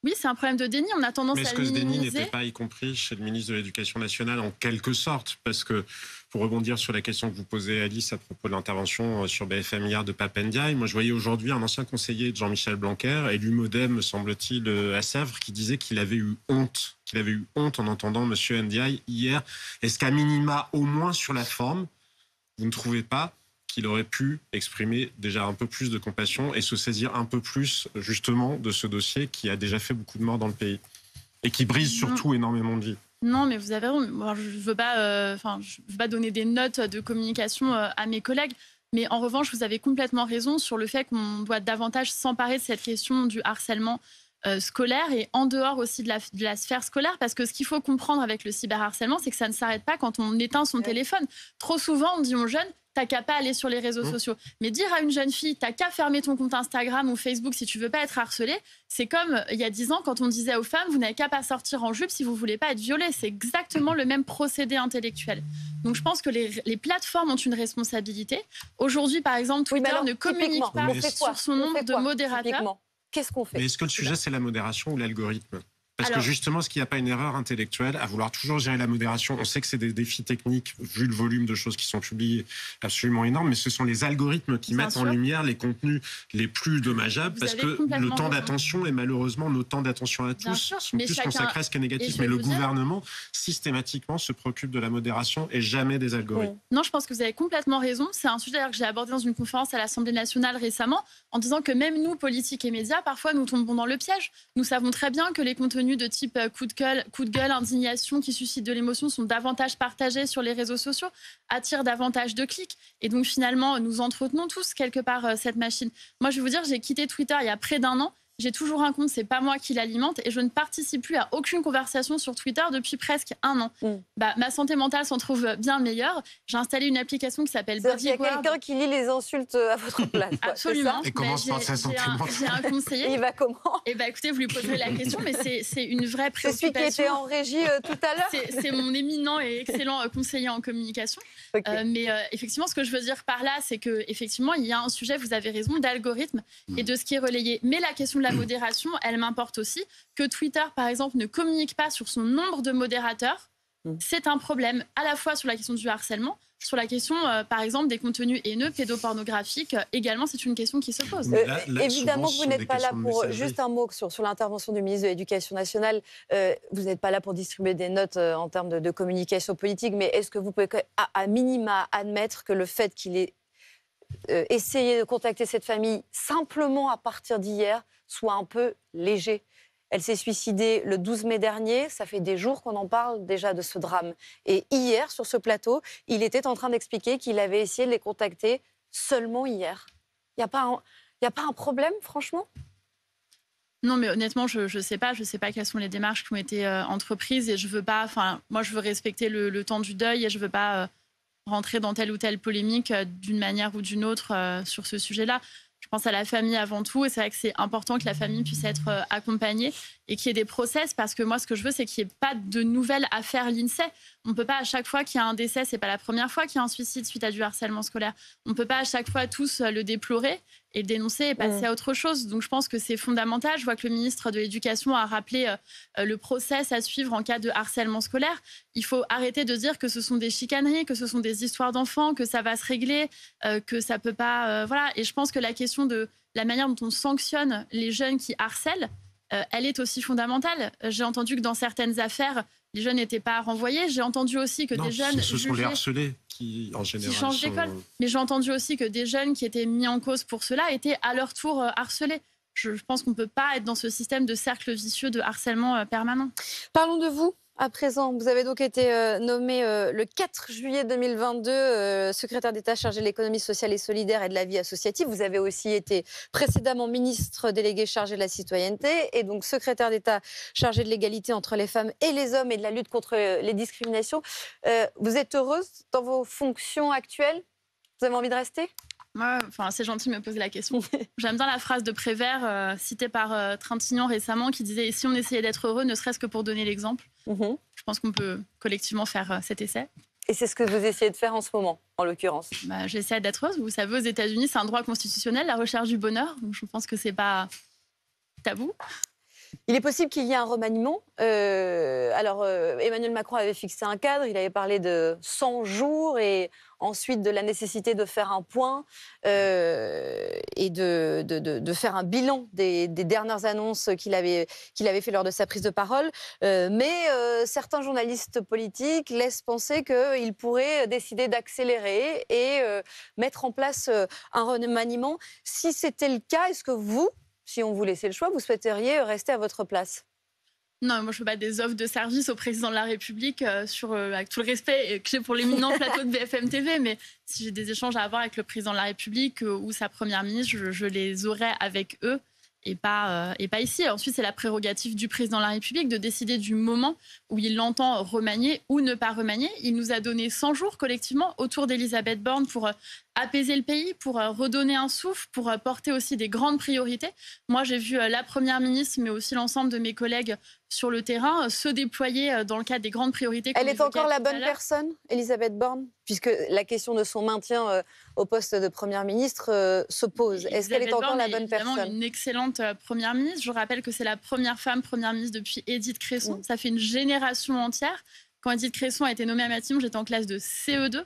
Oui, c'est un problème de déni. On a tendance à le minimiser. Mais est-ce que ce déni n'était pas y compris chez le ministre de l'Éducation nationale en quelque sorte? Parce que, pour rebondir sur la question que vous posez, Alice, à propos de l'intervention sur BFM hier de Pape Ndiaye, moi je voyais aujourd'hui un ancien conseiller de Jean-Michel Blanquer, élu MoDem, me semble-t-il, à Sèvres, qui disait qu'il avait eu honte. Qu'il avait eu honte en entendant M. Ndiaye hier. Est-ce qu'à minima, au moins sur la forme, vous ne trouvez pas qu'il aurait pu exprimer déjà un peu plus de compassion et se saisir un peu plus justement de ce dossier qui a déjà fait beaucoup de morts dans le pays et qui brise surtout énormément de vies? Non, mais vous avez raison. Je ne veux pas donner des notes de communication à mes collègues, mais en revanche, vous avez complètement raison sur le fait qu'on doit davantage s'emparer de cette question du harcèlement scolaire et en dehors aussi de la sphère scolaire, parce que ce qu'il faut comprendre avec le cyberharcèlement, c'est que ça ne s'arrête pas quand on éteint son téléphone. Trop souvent, on dit aux jeunes, t'as qu'à pas aller sur les réseaux sociaux. Mais dire à une jeune fille, t'as qu'à fermer ton compte Instagram ou Facebook si tu veux pas être harcelée, c'est comme il y a 10 ans quand on disait aux femmes, vous n'avez qu'à pas sortir en jupe si vous voulez pas être violée. C'est exactement le même procédé intellectuel. Donc je pense que les plateformes ont une responsabilité. Aujourd'hui, par exemple, Twitter ne communique pas sur son nombre de modérateurs. Qu'est-ce qu'on fait? Mais est-ce que le sujet, c'est la modération ou l'algorithme? Parce que justement, est-ce qu'il n'y a pas une erreur intellectuelle à vouloir toujours gérer la modération? On sait que c'est des défis techniques, vu le volume de choses qui sont publiées, absolument énorme, mais ce sont les algorithmes qui mettent en lumière les contenus les plus dommageables, parce que le temps d'attention, et malheureusement, nos temps d'attention à tous sont plus consacrés à ce qui est négatif. Mais le gouvernement, systématiquement, se préoccupe de la modération et jamais des algorithmes. Non, je pense que vous avez complètement raison. C'est un sujet que j'ai abordé dans une conférence à l'Assemblée nationale récemment, en disant que même nous, politiques et médias, parfois, nous tombons dans le piège. Nous savons très bien que les contenus de type coup de gueule, indignation, qui suscitent de l'émotion, sont davantage partagés sur les réseaux sociaux, attirent davantage de clics. Et donc, finalement, nous entretenons tous, quelque part, cette machine. Moi, je vais vous dire, j'ai quitté Twitter il y a près d'1 an. J'ai toujours un compte, c'est pas moi qui l'alimente, et je ne participe plus à aucune conversation sur Twitter depuis presque 1 an. Ma santé mentale s'en trouve bien meilleure. J'ai installé une application qui s'appelle Bodyguard. Il y a quelqu'un qui lit les insultes à votre place. Absolument. Et comment se passe sa santé mentale? J'ai un conseiller. Et il va comment? Écoutez, vous lui poserez la question, mais c'est une vraie préoccupation. C'est celui qui était en régie tout à l'heure. C'est mon éminent et excellent conseiller en communication. Mais effectivement, ce que je veux dire par là, c'est qu'effectivement, il y a un sujet, vous avez raison, d'algorithme et de ce qui est relayé. Mais la question de la modération, elle m'importe aussi. Que Twitter, par exemple, ne communique pas sur son nombre de modérateurs, c'est un problème à la fois sur la question du harcèlement, sur la question, par exemple, des contenus haineux, pédopornographiques. Également, c'est une question qui se pose. Évidemment que vous n'êtes pas là pour... Juste un mot sur l'intervention du ministre de l'Éducation nationale. Vous n'êtes pas là pour distribuer des notes en termes de communication politique, mais est-ce que vous pouvez, à minima, admettre que le fait qu'il ait essayé de contacter cette famille simplement à partir d'hier soit un peu léger? Elle s'est suicidée le 12 mai dernier. Ça fait des jours qu'on en parle déjà de ce drame. Et hier, sur ce plateau, il était en train d'expliquer qu'il avait essayé de les contacter seulement hier. Il n'y a pas un problème, franchement? Non, mais honnêtement, je ne sais pas. Je ne sais pas quelles sont les démarches qui ont été entreprises. Et je veux pas... Enfin, moi, je veux respecter le temps du deuil et je ne veux pas rentrer dans telle ou telle polémique d'une manière ou d'une autre sur ce sujet-là. Je pense à la famille avant tout, et c'est vrai que c'est important que la famille puisse être accompagnée et qu'il y ait des process, parce que moi, ce que je veux, c'est qu'il n'y ait pas de nouvelles affaires l'INSEE. On ne peut pas, à chaque fois qu'il y a un décès, ce n'est pas la première fois qu'il y a un suicide suite à du harcèlement scolaire. On ne peut pas, à chaque fois, tous le déplorer et le dénoncer et passer à autre chose. Donc, je pense que c'est fondamental. Je vois que le ministre de l'Éducation a rappelé le process à suivre en cas de harcèlement scolaire. Il faut arrêter de dire que ce sont des chicaneries, que ce sont des histoires d'enfants, que ça va se régler, que ça ne peut pas... voilà. Et je pense que la question de la manière dont on sanctionne les jeunes qui harcèlent, elle est aussi fondamentale. J'ai entendu que dans certaines affaires, les jeunes n'étaient pas renvoyés. J'ai entendu aussi que des jeunes... ce sont les harcelés qui, en général, qui changent d'école. Mais j'ai entendu aussi que des jeunes qui étaient mis en cause pour cela étaient à leur tour harcelés. Je pense qu'on ne peut pas être dans ce système de cercle vicieux de harcèlement permanent. Parlons de vous. À présent, vous avez donc été nommé le 4 juillet 2022 secrétaire d'État chargé de l'économie sociale et solidaire et de la vie associative. Vous avez aussi été précédemment ministre délégué chargé de la citoyenneté et donc secrétaire d'État chargé de l'égalité entre les femmes et les hommes et de la lutte contre les discriminations. Vous êtes heureuse dans vos fonctions actuelles? Vous avez envie de rester? C'est gentil de me poser la question. J'aime bien la phrase de Prévert citée par Trintignant récemment qui disait « Si on essayait d'être heureux, ne serait-ce que pour donner l'exemple ». Je pense qu'on peut collectivement faire cet essai. Et c'est ce que vous essayez de faire en ce moment, en l'occurrence? J'essaie d'être heureuse. Vous savez, aux États-Unis, c'est un droit constitutionnel, la recherche du bonheur. Donc je pense que ce n'est pas tabou. Il est possible qu'il y ait un remaniement. Emmanuel Macron avait fixé un cadre, il avait parlé de 100 jours et ensuite de la nécessité de faire un point et de faire un bilan des dernières annonces qu'il avait fait lors de sa prise de parole. Mais certains journalistes politiques laissent penser qu'il pourrait décider d'accélérer et mettre en place un remaniement. Si c'était le cas, est-ce que vous, si on vous laissait le choix, vous souhaiteriez rester à votre place? Non, moi je ne fais pas des offres de service au président de la République avec tout le respect que j'ai pour l'éminent plateau de BFM TV, mais si j'ai des échanges à avoir avec le président de la République ou sa première ministre, je les aurais avec eux et pas ici. Ensuite, c'est la prérogative du président de la République de décider du moment où il l'entend remanier ou ne pas remanier. Il nous a donné 100 jours collectivement autour d'Elisabeth Borne pour apaiser le pays, pour redonner un souffle, pour porter aussi des grandes priorités. Moi, j'ai vu la Première ministre, mais aussi l'ensemble de mes collègues sur le terrain, se déployer dans le cadre des grandes priorités. Elle est encore la bonne personne, Elisabeth Borne, puisque la question de son maintien au poste de Première ministre se pose. Est-ce qu'elle est encore la bonne personne ? Une excellente Première ministre. Je rappelle que c'est la première femme Première ministre depuis Édith Cresson. Ça fait une génération entière. Quand Édith Cresson a été nommée à Matignon, j'étais en classe de CE2.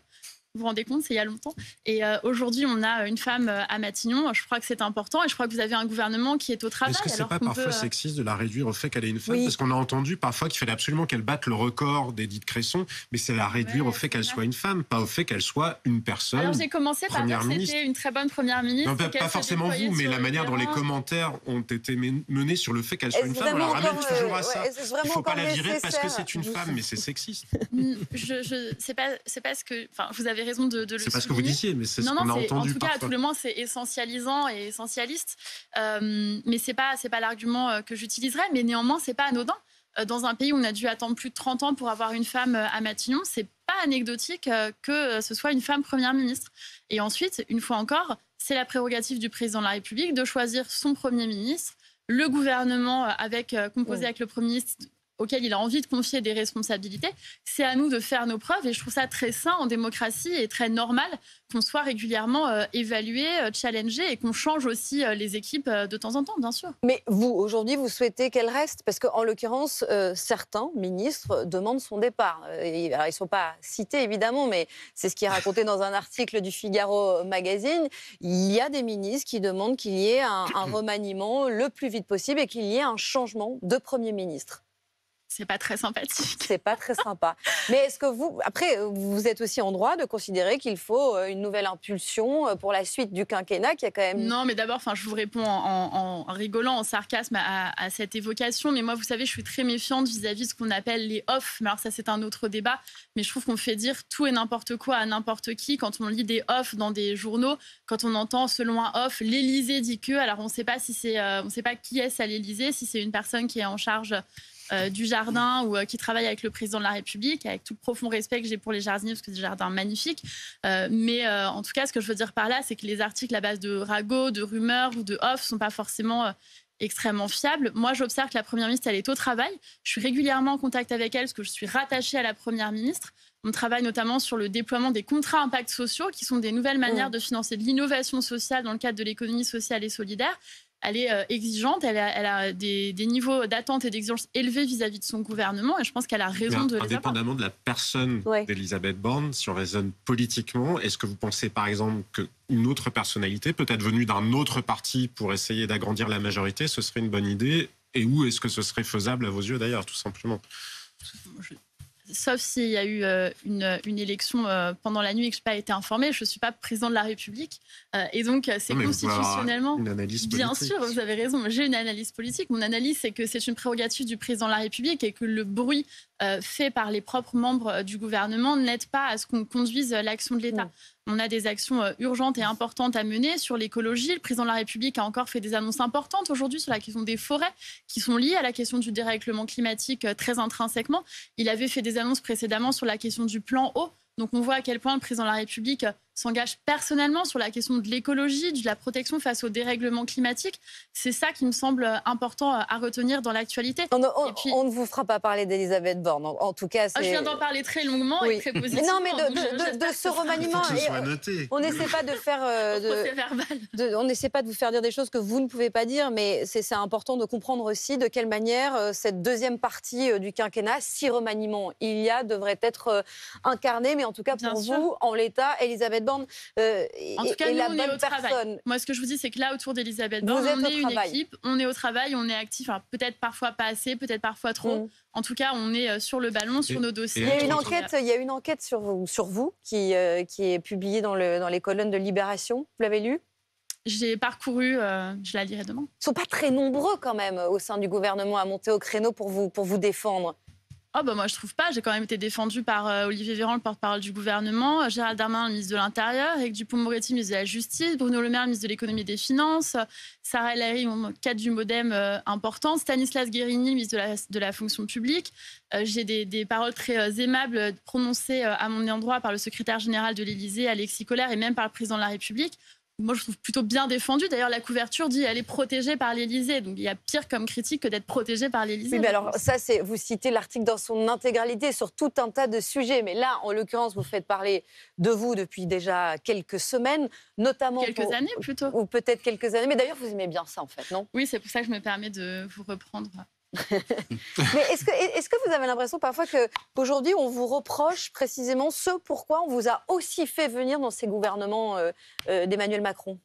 Vous vous rendez compte, c'est il y a longtemps. Et aujourd'hui, on a une femme à Matignon. Je crois que c'est important. Et je crois que vous avez un gouvernement qui est au travail. Est-ce que c'est pas parfois sexiste de la réduire au fait qu'elle est une femme ? Parce qu'on a entendu parfois qu'il fallait absolument qu'elle batte le record d'Édith Cresson, mais c'est la réduire au fait qu'elle soit une femme, pas au fait qu'elle soit une personne. Alors j'ai commencé par dire que c'était une très bonne Première ministre. Non, pas forcément vous, mais la manière dont les commentaires ont été menés sur le fait qu'elle soit une femme, on la ramène toujours à ça. Il ne faut pas la virer parce que c'est une femme, mais c'est sexiste. C'est pas ce que... Enfin, vous avez raison de le souligner. Ce que vous disiez, mais c'est ce qu'on a entendu. En tout cas, à tout le moins, c'est essentialisant et essentialiste. Mais c'est pas l'argument que j'utiliserais. Mais néanmoins, c'est pas anodin. Dans un pays où on a dû attendre plus de 30 ans pour avoir une femme à Matignon, c'est pas anecdotique que ce soit une femme Première ministre. Et ensuite, une fois encore, c'est la prérogative du président de la République de choisir son Premier ministre, le gouvernement composé avec le Premier ministre auquel il a envie de confier des responsabilités. C'est à nous de faire nos preuves et je trouve ça très sain en démocratie et très normal qu'on soit régulièrement évalué, challengé et qu'on change aussi les équipes de temps en temps, bien sûr. Mais vous, aujourd'hui, vous souhaitez qu'elle reste ? Parce qu'en l'occurrence, certains ministres demandent son départ. Alors, ils ne sont pas cités, évidemment, mais c'est ce qui est raconté dans un article du Figaro Magazine. Il y a des ministres qui demandent qu'il y ait un remaniement le plus vite possible et qu'il y ait un changement de Premier ministre. C'est pas très sympathique. C'est pas très sympa. Mais est-ce que vous êtes aussi en droit de considérer qu'il faut une nouvelle impulsion pour la suite du quinquennat qui a quand même... Non, mais d'abord, je vous réponds en rigolant, en sarcasme à cette évocation. Mais moi, vous savez, je suis très méfiante vis-à-vis de ce qu'on appelle les off. Mais alors ça, c'est un autre débat. Mais je trouve qu'on fait dire tout et n'importe quoi à n'importe qui quand on lit des off dans des journaux, quand on entend selon un off, l'Élysée dit que. Alors on ne sait pas on sait pas qui est à l'Élysée, si c'est une personne qui est en charge du jardin ou qui travaille avec le président de la République, avec tout le profond respect que j'ai pour les jardiniers, parce que c'est des jardins magnifiques. Mais en tout cas, ce que je veux dire par là, c'est que les articles à base de ragots, de rumeurs ou de off ne sont pas forcément extrêmement fiables. Moi, j'observe que la Première ministre, elle est au travail. Je suis régulièrement en contact avec elle parce que je suis rattachée à la Première ministre. On travaille notamment sur le déploiement des contrats impact sociaux, qui sont des nouvelles manières de financer de l'innovation sociale dans le cadre de l'économie sociale et solidaire. Elle est exigeante, elle a des niveaux d'attente et d'exigence élevés vis-à-vis de son gouvernement et je pense qu'elle a raison de les avoir. Indépendamment de la personne d'Elisabeth Borne, si on raisonne politiquement, est-ce que vous pensez par exemple qu'une autre personnalité, peut-être venue d'un autre parti pour essayer d'agrandir la majorité, ce serait une bonne idée ? Et où est-ce que ce serait faisable à vos yeux d'ailleurs, tout simplement ? Sauf s'il y a eu une élection pendant la nuit et que je n'ai pas été informée. Je ne suis pas président de la République. Et donc, c'est constitutionnellement... Une analyse politique. Bien sûr, vous avez raison. J'ai une analyse politique. Mon analyse, c'est que c'est une prérogative du président de la République et que le bruit fait par les propres membres du gouvernement n'aide pas à ce qu'on conduise l'action de l'État. On a des actions urgentes et importantes à mener sur l'écologie. Le président de la République a encore fait des annonces importantes aujourd'hui sur la question des forêts qui sont liées à la question du dérèglement climatique très intrinsèquement. Il avait fait des annonces précédemment sur la question du plan eau. Donc on voit à quel point le président de la République s'engage personnellement sur la question de l'écologie, de la protection face au dérèglement climatique. C'est ça qui me semble important à retenir dans l'actualité. On ne vous fera pas parler d'Elisabeth Borne. En tout cas, je viens d'en parler très longuement et très positivement. Non, mais de ce remaniement, on n'essaie pas de faire, on n'essaie pas de vous faire dire des choses que vous ne pouvez pas dire, mais c'est important de comprendre aussi de quelle manière cette deuxième partie du quinquennat, si remaniement il y a, devrait être incarnée. Mais en tout cas, pour vous, en l'état, Elisabeth Borne en tout cas, est nous, la on bonne est au personne. Travail. Moi, ce que je vous dis, c'est que là, autour d'Elisabeth Borne, on est une équipe, on est au travail, on est actif. Alors, peut-être parfois pas assez, peut-être parfois trop. En tout cas, on est sur le ballon, sur nos dossiers. Il y a une enquête sur vous qui est publiée dans les colonnes de Libération. Vous l'avez lue ? J'ai parcouru, je la lirai demain. Ils ne sont pas très nombreux quand même au sein du gouvernement à monter au créneau pour vous défendre. Moi, je trouve pas. J'ai quand même été défendue par Olivier Véran, le porte-parole du gouvernement, Gérald Darmanin, le ministre de l'Intérieur, Éric Dupond-Moretti, ministre de la Justice, Bruno Le Maire, ministre de l'Économie et des Finances, Sarah El Haïry, cadre du MoDem important, Stanislas Guerini, ministre de la fonction publique. J'ai des paroles très aimables prononcées à mon endroit par le secrétaire général de l'Élysée, Alexis Collère, et même par le président de la République. Moi, je trouve plutôt bien défendue. D'ailleurs, la couverture dit qu'elle est protégée par l'Élysée. Donc, il y a pire comme critique que d'être protégée par l'Élysée. Oui, mais alors, ça, vous citez l'article dans son intégralité sur tout un tas de sujets. Mais là, en l'occurrence, vous faites parler de vous depuis déjà quelques semaines, notamment... Quelques années, plutôt. Ou peut-être quelques années. Mais d'ailleurs, vous aimez bien ça, en fait, non? Oui, c'est pour ça que je me permets de vous reprendre. Mais est-ce que vous avez l'impression parfois qu'aujourd'hui, on vous reproche précisément ce pourquoi on vous a aussi fait venir dans ces gouvernements d'Emmanuel Macron?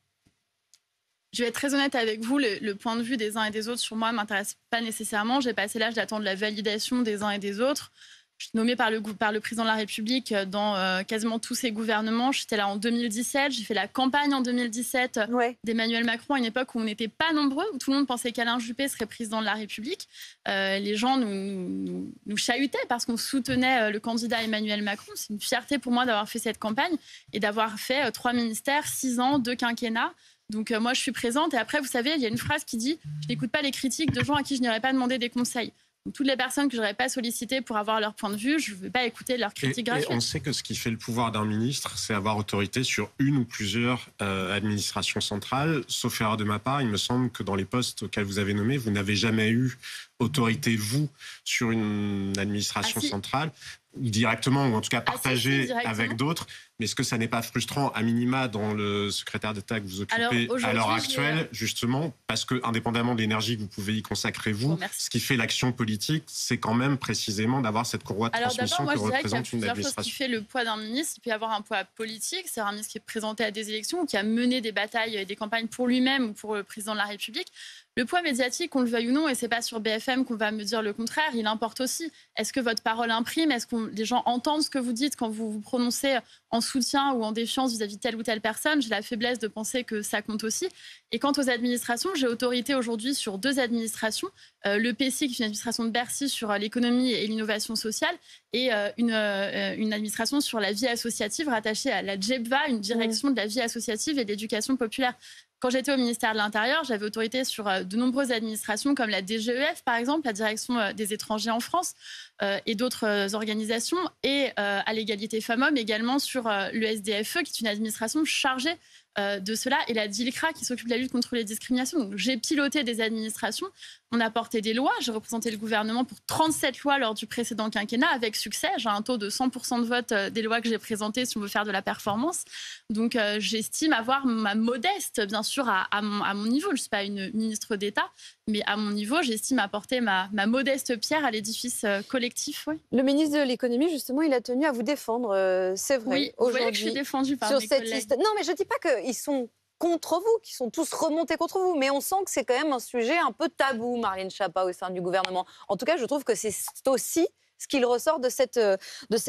Je vais être très honnête avec vous, le point de vue des uns et des autres sur moi ne m'intéresse pas nécessairement. J'ai passé l'âge d'attendre la validation des uns et des autres. Je suis nommée par le président de la République dans quasiment tous ses gouvernements. J'étais là en 2017. J'ai fait la campagne en 2017 d'Emmanuel Macron à une époque où on n'était pas nombreux, où tout le monde pensait qu'Alain Juppé serait président de la République. Les gens nous chahutaient parce qu'on soutenait le candidat Emmanuel Macron. C'est une fierté pour moi d'avoir fait cette campagne et d'avoir fait 3 ministères, 6 ans, 2 quinquennats. Donc moi, je suis présente. Et après, vous savez, il y a une phrase qui dit « Je n'écoute pas les critiques de gens à qui je n'irai pas demander des conseils ». Donc, toutes les personnes que je n'aurais pas sollicitées pour avoir leur point de vue, je ne vais pas écouter leurs critiques gratuites. Et on sait que ce qui fait le pouvoir d'un ministre, c'est avoir autorité sur une ou plusieurs administrations centrales. Sauf erreur de ma part, il me semble que dans les postes auxquels vous avez nommé, vous n'avez jamais eu autorité, vous, sur une administration centrale, directement, ou en tout cas partagée avec d'autres. Mais est-ce que ça n'est pas frustrant, à minima, dans le secrétaire d'État que vous occupez à l'heure actuelle, justement, parce que, indépendamment de l'énergie que vous pouvez y consacrer, vous, ce qui fait l'action politique, c'est quand même précisément d'avoir cette courroie de transmission que représente une administration. Il y a plusieurs choses qui fait le poids d'un ministre. Il peut y avoir un poids politique, c'est un ministre qui est présenté à des élections, ou qui a mené des batailles et des campagnes pour lui-même ou pour le président de la République. Le poids médiatique, qu'on le veuille ou non, et c'est pas sur BFM qu'on va me dire le contraire, il importe aussi. Est-ce que votre parole imprime? Est-ce que les gens entendent ce que vous dites quand vous vous prononcez en soutien ou en défiance vis-à-vis de telle ou telle personne? J'ai la faiblesse de penser que ça compte aussi. Et quant aux administrations, j'ai autorité aujourd'hui sur 2 administrations. Le PSI, qui est une administration de Bercy sur l'économie et l'innovation sociale, et une administration sur la vie associative rattachée à la JEPVA, une direction de la vie associative et de l'éducation populaire. Quand j'étais au ministère de l'Intérieur, j'avais autorité sur de nombreuses administrations comme la DGEF, par exemple, la direction des étrangers en France, et d'autres organisations, et à l'égalité femmes-hommes également sur le SDFE, qui est une administration chargée de cela, et la DILCRA, qui s'occupe de la lutte contre les discriminations. Donc, j'ai piloté des administrations, on a porté des lois, j'ai représenté le gouvernement pour 37 lois lors du précédent quinquennat, avec succès. J'ai un taux de 100% de vote des lois que j'ai présentées si on veut faire de la performance. Donc, j'estime avoir ma modeste, bien sûr, à mon niveau. Je ne suis pas une ministre d'État, mais à mon niveau, j'estime apporter ma modeste pierre à l'édifice collectif. Oui. Le ministre de l'économie, justement, il a tenu à vous défendre, c'est vrai. Oui, vous voyez que je suis défendue par mes collègues. Liste. Non, mais je ne dis pas qu'ils sont contre vous, qu'ils sont tous remontés contre vous, mais on sent que c'est quand même un sujet un peu tabou, Marlène Schiappa, au sein du gouvernement. En tout cas, je trouve que c'est aussi ce qu'il ressort de cette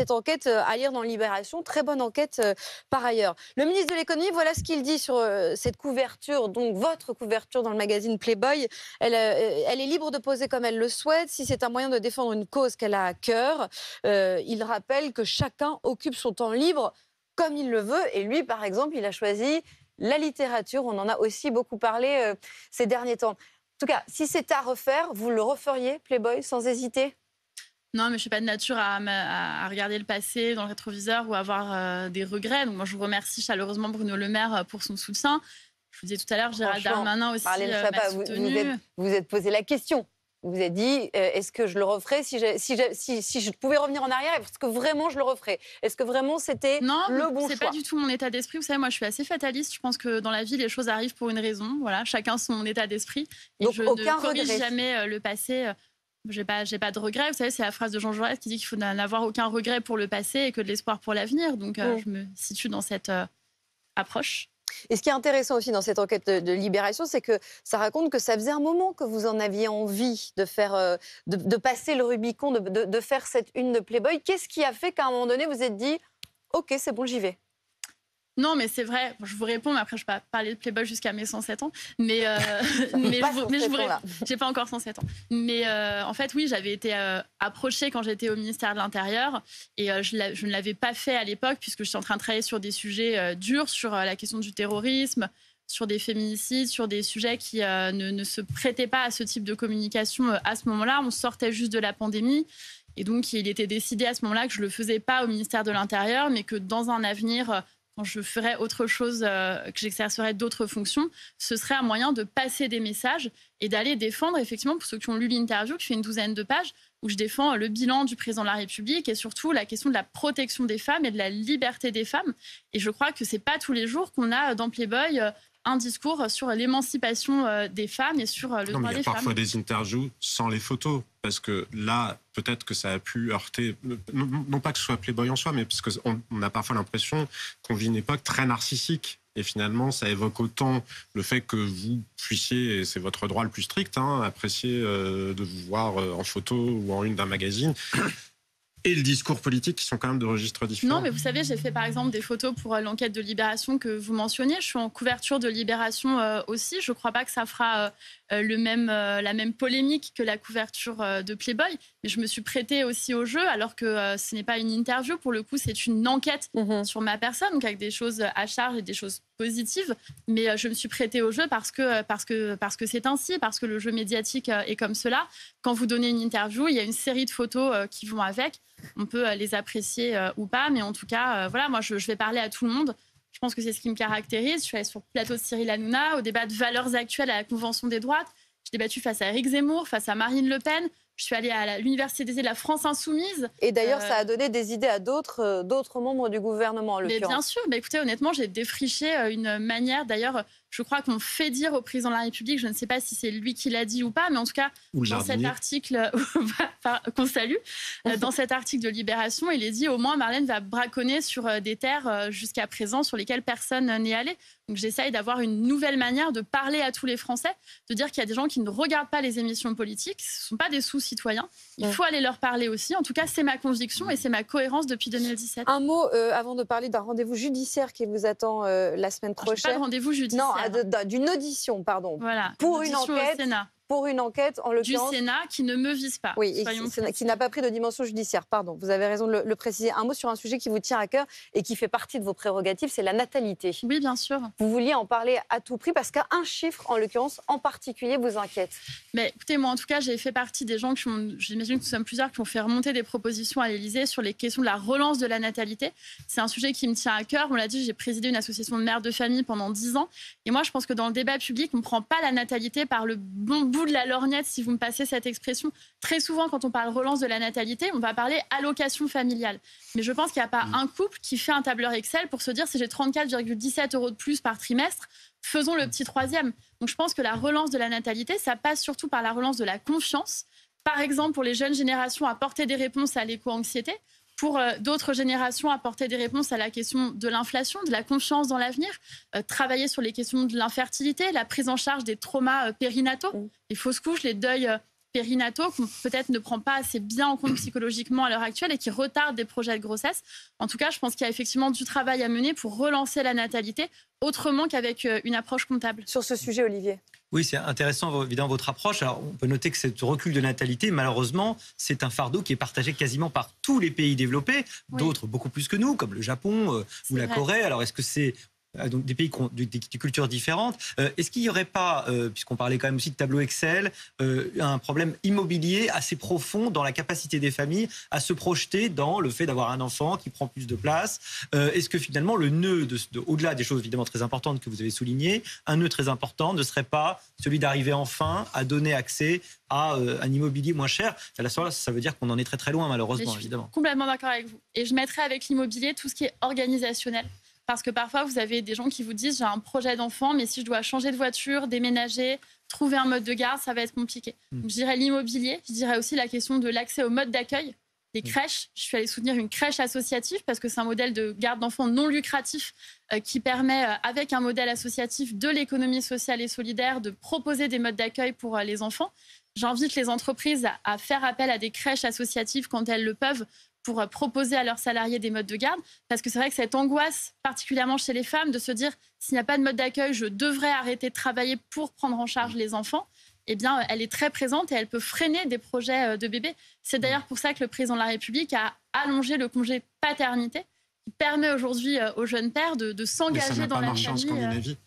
enquête à lire dans Libération. Très bonne enquête par ailleurs. Le ministre de l'économie, voilà ce qu'il dit sur cette couverture, donc votre couverture dans le magazine Playboy. Elle est libre de poser comme elle le souhaite, si c'est un moyen de défendre une cause qu'elle a à cœur. Il rappelle que chacun occupe son temps libre comme il le veut. Et lui, par exemple, il a choisi la littérature. On en a aussi beaucoup parlé ces derniers temps. En tout cas, si c'était à refaire, vous le referiez, Playboy, sans hésiter? Non, mais je ne suis pas de nature à regarder le passé dans le rétroviseur ou avoir des regrets. Donc moi, je remercie chaleureusement Bruno Le Maire pour son soutien. Je vous disais tout à l'heure, Gérald Darmanin aussi m'a soutenu. Vous êtes posé la question. Vous vous êtes dit, est-ce que je le referais si je pouvais revenir en arrière? Est-ce que vraiment je le referais? Est-ce que vraiment c'était le bon choix? Non, c'est pas du tout mon état d'esprit. Vous savez, moi, je suis assez fataliste. Je pense que dans la vie, les choses arrivent pour une raison. Voilà, chacun son état d'esprit. Et donc, je ne corrige jamais le passé. J'ai pas de regrets. Vous savez, c'est la phrase de Jean Jaurès qui dit qu'il faut n'avoir aucun regret pour le passé et que de l'espoir pour l'avenir. Donc, je me situe dans cette approche. Et ce qui est intéressant aussi dans cette enquête de Libération, c'est que ça raconte que ça faisait un moment que vous en aviez envie de faire, de passer le Rubicon, de faire cette une de Playboy. Qu'est-ce qui a fait qu'à un moment donné, vous êtes dit « Ok, c'est bon, j'y vais ». Non, mais c'est vrai, je vous réponds, mais après je ne vais pas parler de Playboy jusqu'à mes 107 ans. Mais j'ai pas encore 107 ans. Mais en fait, oui, j'avais été approchée quand j'étais au ministère de l'Intérieur et je ne l'avais pas fait à l'époque puisque j'étais en train de travailler sur des sujets durs, sur la question du terrorisme, sur des féminicides, sur des sujets qui ne se prêtaient pas à ce type de communication à ce moment-là. On sortait juste de la pandémie. Et donc, il était décidé à ce moment-là que je ne le faisais pas au ministère de l'Intérieur, mais que dans un avenir, quand je ferais autre chose, que j'exercerais d'autres fonctions, ce serait un moyen de passer des messages et d'aller défendre, effectivement, pour ceux qui ont lu l'interview, qui fait une douzaine de pages, où je défends le bilan du président de la République et surtout la question de la protection des femmes et de la liberté des femmes. Et je crois que ce n'est pas tous les jours qu'on a dans Playboy un discours sur l'émancipation des femmes et sur le droit des femmes. Il y a parfois des interviews sans les photos, parce que là, peut-être que ça a pu heurter, non pas que ce soit Playboy en soi, mais parce qu'on a parfois l'impression qu'on vit une époque très narcissique. Et finalement, ça évoque autant le fait que vous puissiez, et c'est votre droit le plus strict, apprécier de vous voir en photo ou en une d'un magazine, et le discours politique qui sont quand même de registres différents. Non, mais vous savez, j'ai fait par exemple des photos pour l'enquête de Libération que vous mentionniez. Je suis en couverture de Libération aussi. Je ne crois pas que ça fera la même polémique que la couverture de Playboy. Mais je me suis prêtée aussi au jeu, alors que ce n'est pas une interview. Pour le coup, c'est une enquête sur ma personne, donc avec des choses à charge et des choses positives. Mais je me suis prêtée au jeu parce que c'est ainsi, parce que le jeu médiatique est comme cela. Quand vous donnez une interview, il y a une série de photos qui vont avec. On peut les apprécier ou pas, mais en tout cas, voilà, moi, je vais parler à tout le monde. Je pense que c'est ce qui me caractérise. Je suis allée sur le plateau de Cyril Hanouna, au débat de valeurs actuelles à la Convention des droites. J'ai débattu face à Éric Zemmour, face à Marine Le Pen. Je suis allée à l'Université d'été de la France Insoumise. Et d'ailleurs, ça a donné des idées à d'autres membres du gouvernement, en l'occurrence. Bien sûr. Écoutez, honnêtement, j'ai défriché une manière. D'ailleurs, je crois qu'on fait dire au président de la République, je ne sais pas si c'est lui qui l'a dit ou pas, mais en tout cas, dans cet article qu'on salue, dans cet article de Libération, il est dit au moins Marlène va braconner sur des terres jusqu'à présent sur lesquelles personne n'est allé. Donc j'essaye d'avoir une nouvelle manière de parler à tous les Français, de dire qu'il y a des gens qui ne regardent pas les émissions politiques, ce ne sont pas des sous-citoyens. Il faut aller leur parler aussi. En tout cas, c'est ma conviction et c'est ma cohérence depuis 2017. Un mot avant de parler d'un rendez-vous judiciaire qui vous attend la semaine prochaine. Pas de rendez-vous judiciaire. Non, d'une audition, pardon. Voilà. Pour une enquête. Au Sénat. Pour une enquête, en l'occurrence. Du Sénat qui ne me vise pas. Oui, qui n'a pas pris de dimension judiciaire, pardon. Vous avez raison de le préciser. Un mot sur un sujet qui vous tient à cœur et qui fait partie de vos prérogatives, c'est la natalité. Oui, bien sûr. Vous vouliez en parler à tout prix parce qu'un chiffre, en l'occurrence, en particulier, vous inquiète. Mais écoutez, moi, en tout cas, j'ai fait partie des gens j'imagine que nous sommes plusieurs, qui ont fait remonter des propositions à l'Élysée sur les questions de la relance de la natalité. C'est un sujet qui me tient à cœur. On l'a dit, j'ai présidé une association de mères de famille pendant 10 ans. Et moi, je pense que dans le débat public, on ne prend pas la natalité par le bon bout de la lorgnette, si vous me passez cette expression. Très souvent, quand on parle relance de la natalité, on va parler allocation familiale. Mais je pense qu'il n'y a pas un couple qui fait un tableur Excel pour se dire si j'ai 34,17 € de plus par trimestre, faisons le petit troisième. Donc je pense que la relance de la natalité, ça passe surtout par la relance de la confiance. Par exemple, pour les jeunes générations, apporter des réponses à l'éco-anxiété. Pour d'autres générations, apporter des réponses à la question de l'inflation, de la confiance dans l'avenir, travailler sur les questions de l'infertilité, la prise en charge des traumas périnataux, les fausses couches, les deuils périnataux qu'on peut-être ne prend pas assez bien en compte psychologiquement à l'heure actuelle et qui retardent des projets de grossesse. En tout cas, je pense qu'il y a effectivement du travail à mener pour relancer la natalité autrement qu'avec une approche comptable. Sur ce sujet, Olivier. Oui, c'est intéressant, évidemment, votre approche. Alors, on peut noter que ce recul de natalité, malheureusement, c'est un fardeau qui est partagé quasiment par tous les pays développés, d'autres beaucoup plus que nous, comme le Japon ou la Corée. Alors, est-ce que c'est donc des pays qui ont des cultures différentes? Est-ce qu'il n'y aurait pas, puisqu'on parlait quand même aussi de tableau Excel, un problème immobilier assez profond dans la capacité des familles à se projeter dans le fait d'avoir un enfant qui prend plus de place? Est-ce que finalement le nœud, au-delà des choses évidemment très importantes que vous avez soulignées, un nœud très important ne serait pas celui d'arriver enfin à donner accès à un immobilier moins cher? Là, ça veut dire qu'on en est très très loin, malheureusement, évidemment. Je suis complètement d'accord avec vous. Et je mettrais avec l'immobilier tout ce qui est organisationnel. Parce que parfois, vous avez des gens qui vous disent « j'ai un projet d'enfant, mais si je dois changer de voiture, déménager, trouver un mode de garde, ça va être compliqué ». Donc, je dirais l'immobilier, je dirais aussi la question de l'accès au mode d'accueil, des crèches. Je suis allée soutenir une crèche associative parce que c'est un modèle de garde d'enfants non lucratif qui permet, avec un modèle associatif de l'économie sociale et solidaire, de proposer des modes d'accueil pour les enfants. J'invite les entreprises à faire appel à des crèches associatives quand elles le peuvent pour proposer à leurs salariés des modes de garde. Parce que c'est vrai que cette angoisse, particulièrement chez les femmes, de se dire s'il n'y a pas de mode d'accueil, je devrais arrêter de travailler pour prendre en charge les enfants, eh bien, elle est très présente et elle peut freiner des projets de bébés. C'est d'ailleurs pour ça que le président de la République a allongé le congé paternité, qui permet aujourd'hui aux jeunes pères de s'engager dans la famille. Ça n'a pas marché en Scandinavie.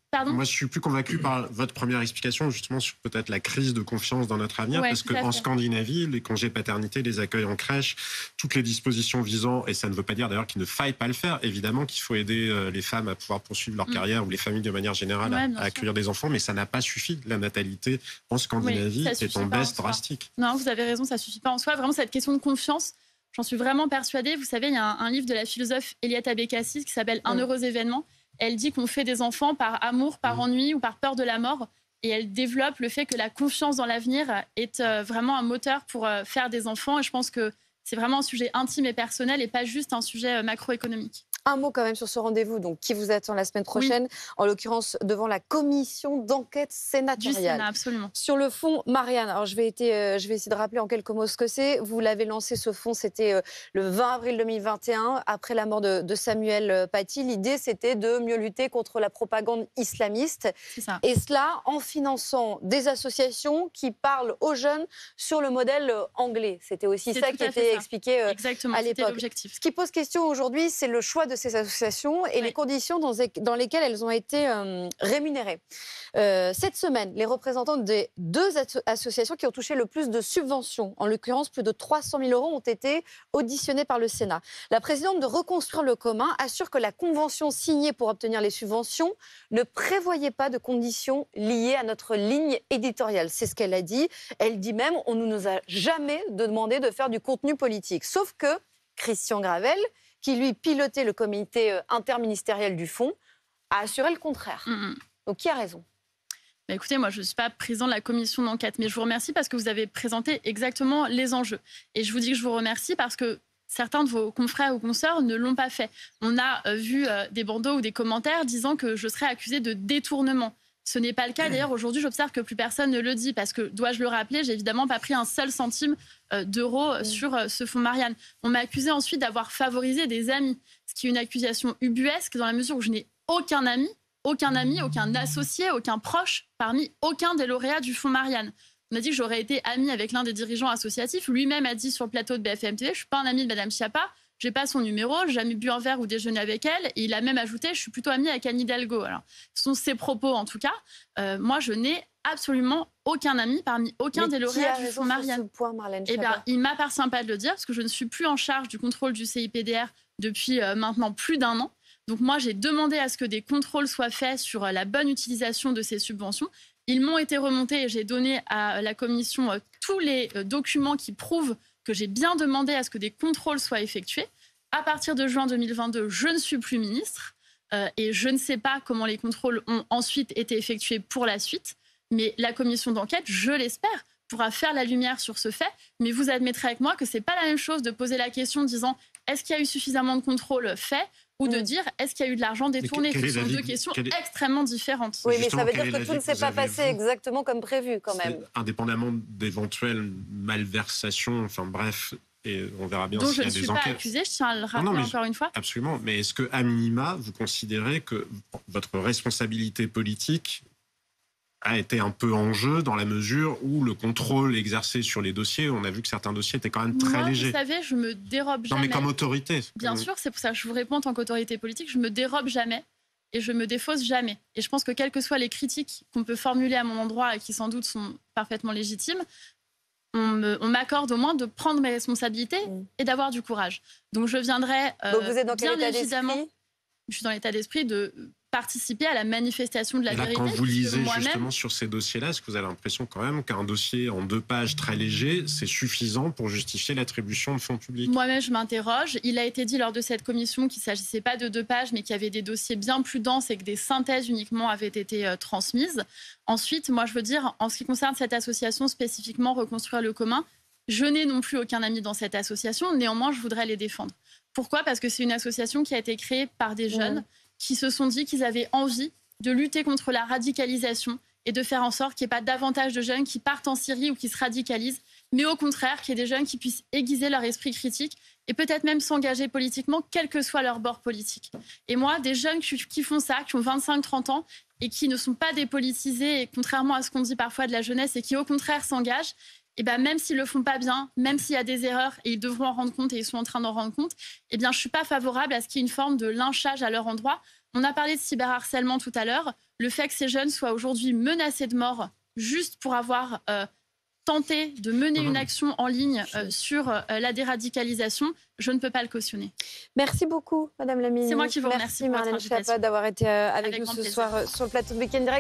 Pardon ? Moi, je suis plus convaincu par votre première explication, justement, sur peut-être la crise de confiance dans notre avenir, parce qu'en Scandinavie, les congés paternité, les accueils en crèche, toutes les dispositions visant, et ça ne veut pas dire d'ailleurs qu'il ne faille pas le faire, évidemment qu'il faut aider les femmes à pouvoir poursuivre leur carrière, ou les familles de manière générale à accueillir des enfants, mais ça n'a pas suffi. La natalité en Scandinavie est en baisse drastique. Non, vous avez raison, ça ne suffit pas en soi. Vraiment, cette question de confiance, j'en suis vraiment persuadée. Vous savez, il y a un livre de la philosophe Eliade Abécassis qui s'appelle « Un heureux événement ». Elle dit qu'on fait des enfants par amour, par ennui ou par peur de la mort. Et elle développe le fait que la confiance dans l'avenir est vraiment un moteur pour faire des enfants. Et je pense que c'est vraiment un sujet intime et personnel et pas juste un sujet macroéconomique. Un mot quand même sur ce rendez-vous donc, qui vous attend la semaine prochaine, en l'occurrence devant la commission d'enquête sénatoriale. Du Sénat, absolument. Sur le fond, Marianne, alors je vais essayer de rappeler en quelques mots ce que c'est. Vous l'avez lancé, ce fonds, c'était le 20 avril 2021, après la mort de Samuel Paty. L'idée, c'était de mieux lutter contre la propagande islamiste. C'est ça. Et cela en finançant des associations qui parlent aux jeunes sur le modèle anglais. C'était aussi ça qui était expliqué exactement, à l'époque. c'était l'objectif. Ce qui pose question aujourd'hui, c'est le choix de ces associations et les conditions dans lesquelles elles ont été rémunérées. Cette semaine, les représentants des 2 associations qui ont touché le plus de subventions, en l'occurrence plus de 300 000 €, ont été auditionnés par le Sénat. La présidente de Reconstruire le commun assure que la convention signée pour obtenir les subventions ne prévoyait pas de conditions liées à notre ligne éditoriale. C'est ce qu'elle a dit. Elle dit même on ne nous a jamais demandé de faire du contenu politique. Sauf que Christian Gravel, qui lui pilotait le comité interministériel du fonds, a assuré le contraire. Donc qui a raison ? Écoutez, moi, je ne suis pas président de la commission d'enquête, mais je vous remercie parce que vous avez présenté exactement les enjeux. Et je vous dis que je vous remercie parce que certains de vos confrères ou consoeurs ne l'ont pas fait. On a vu des bandeaux ou des commentaires disant que je serais accusée de détournement. Ce n'est pas le cas. D'ailleurs, aujourd'hui, j'observe que plus personne ne le dit parce que, dois-je le rappeler, j'ai évidemment pas pris un seul centime d'euro sur ce fonds Marianne. On m'a accusé ensuite d'avoir favorisé des amis, ce qui est une accusation ubuesque dans la mesure où je n'ai aucun ami, aucun associé, aucun proche parmi aucun des lauréats du fonds Marianne. On m'a dit que j'aurais été amie avec l'un des dirigeants associatifs. Lui-même a dit sur le plateau de BFM TV, je ne suis pas un ami de Mme Schiappa, je n'ai pas son numéro, j'ai jamais bu un verre ou déjeuné avec elle. Et il a même ajouté, je suis plutôt amie avec Anne Hidalgo. Alors, ce sont ses propos en tout cas. Moi, je n'ai absolument aucun ami parmi aucun des lauréats du fonds Marianne. Eh bien, il m'appartient pas de le dire parce que je ne suis plus en charge du contrôle du CIPDR depuis maintenant plus d'1 an. Donc moi, j'ai demandé à ce que des contrôles soient faits sur la bonne utilisation de ces subventions. Ils m'ont été remontés et j'ai donné à la commission tous les documents qui prouvent que j'ai bien demandé à ce que des contrôles soient effectués. À partir de juin 2022, je ne suis plus ministre et je ne sais pas comment les contrôles ont ensuite été effectués pour la suite. Mais la commission d'enquête, je l'espère, pourra faire la lumière sur ce fait. Mais vous admettrez avec moi que ce n'est pas la même chose de poser la question en disant est-ce qu'il y a eu suffisamment de contrôles faits ou de dire est-ce qu'il y a eu de l'argent détourné. Ce sont 2 questions extrêmement différentes. Oui, mais ça veut dire que tout ne s'est pas passé exactement comme prévu quand même. Indépendamment d'éventuelles malversations, enfin bref, et on verra bien s'il y a des enquêtes. Donc je ne suis pas accusée, je tiens à le rappeler encore une fois. Absolument, mais est-ce qu'à minima, vous considérez que votre responsabilité politique a été un peu en jeu dans la mesure où le contrôle exercé sur les dossiers, on a vu que certains dossiers étaient quand même très légers. Vous savez, je me dérobe jamais. Non, mais comme autorité. Bien sûr, c'est pour ça que je vous réponds en tant qu'autorité politique, je me dérobe jamais et je me défausse jamais. Et je pense que quelles que soient les critiques qu'on peut formuler à mon endroit et qui sans doute sont parfaitement légitimes, on m'accorde au moins de prendre mes responsabilités et d'avoir du courage. Donc je viendrai Donc vous êtes dans quel état d'esprit ? Je suis dans l'état d'esprit de participer à la manifestation de la vérité. Quand vous lisez justement sur ces dossiers-là, est-ce que vous avez l'impression quand même qu'un dossier en 2 pages très léger, c'est suffisant pour justifier l'attribution de fonds publics ? Moi-même, je m'interroge. Il a été dit lors de cette commission qu'il ne s'agissait pas de 2 pages, mais qu'il y avait des dossiers bien plus denses et que des synthèses uniquement avaient été transmises. Ensuite, moi, je veux dire, en ce qui concerne cette association spécifiquement Reconstruire le commun, je n'ai non plus aucun ami dans cette association. Néanmoins, je voudrais les défendre. Pourquoi ? Parce que c'est une association qui a été créée par des jeunes qui se sont dit qu'ils avaient envie de lutter contre la radicalisation et de faire en sorte qu'il n'y ait pas davantage de jeunes qui partent en Syrie ou qui se radicalisent, mais au contraire, qu'il y ait des jeunes qui puissent aiguiser leur esprit critique et peut-être même s'engager politiquement, quel que soit leur bord politique. Et moi, des jeunes qui font ça, qui ont 25-30 ans et qui ne sont pas dépolitisés, et contrairement à ce qu'on dit parfois de la jeunesse, et qui au contraire s'engagent, et ben même s'ils le font pas bien, même s'il y a des erreurs, et ils devront en rendre compte, et ils sont en train d'en rendre compte, eh bien je suis pas favorable à ce qu'il y ait une forme de lynchage à leur endroit. On a parlé de cyberharcèlement tout à l'heure. Le fait que ces jeunes soient aujourd'hui menacés de mort juste pour avoir tenté de mener une action en ligne sur la déradicalisation, je ne peux pas le cautionner. Merci beaucoup, Madame la Ministre. C'est moi qui vous remercie. Merci Marlène Schiappa d'avoir été avec nous ce soir sur le plateau de Week-end Direct.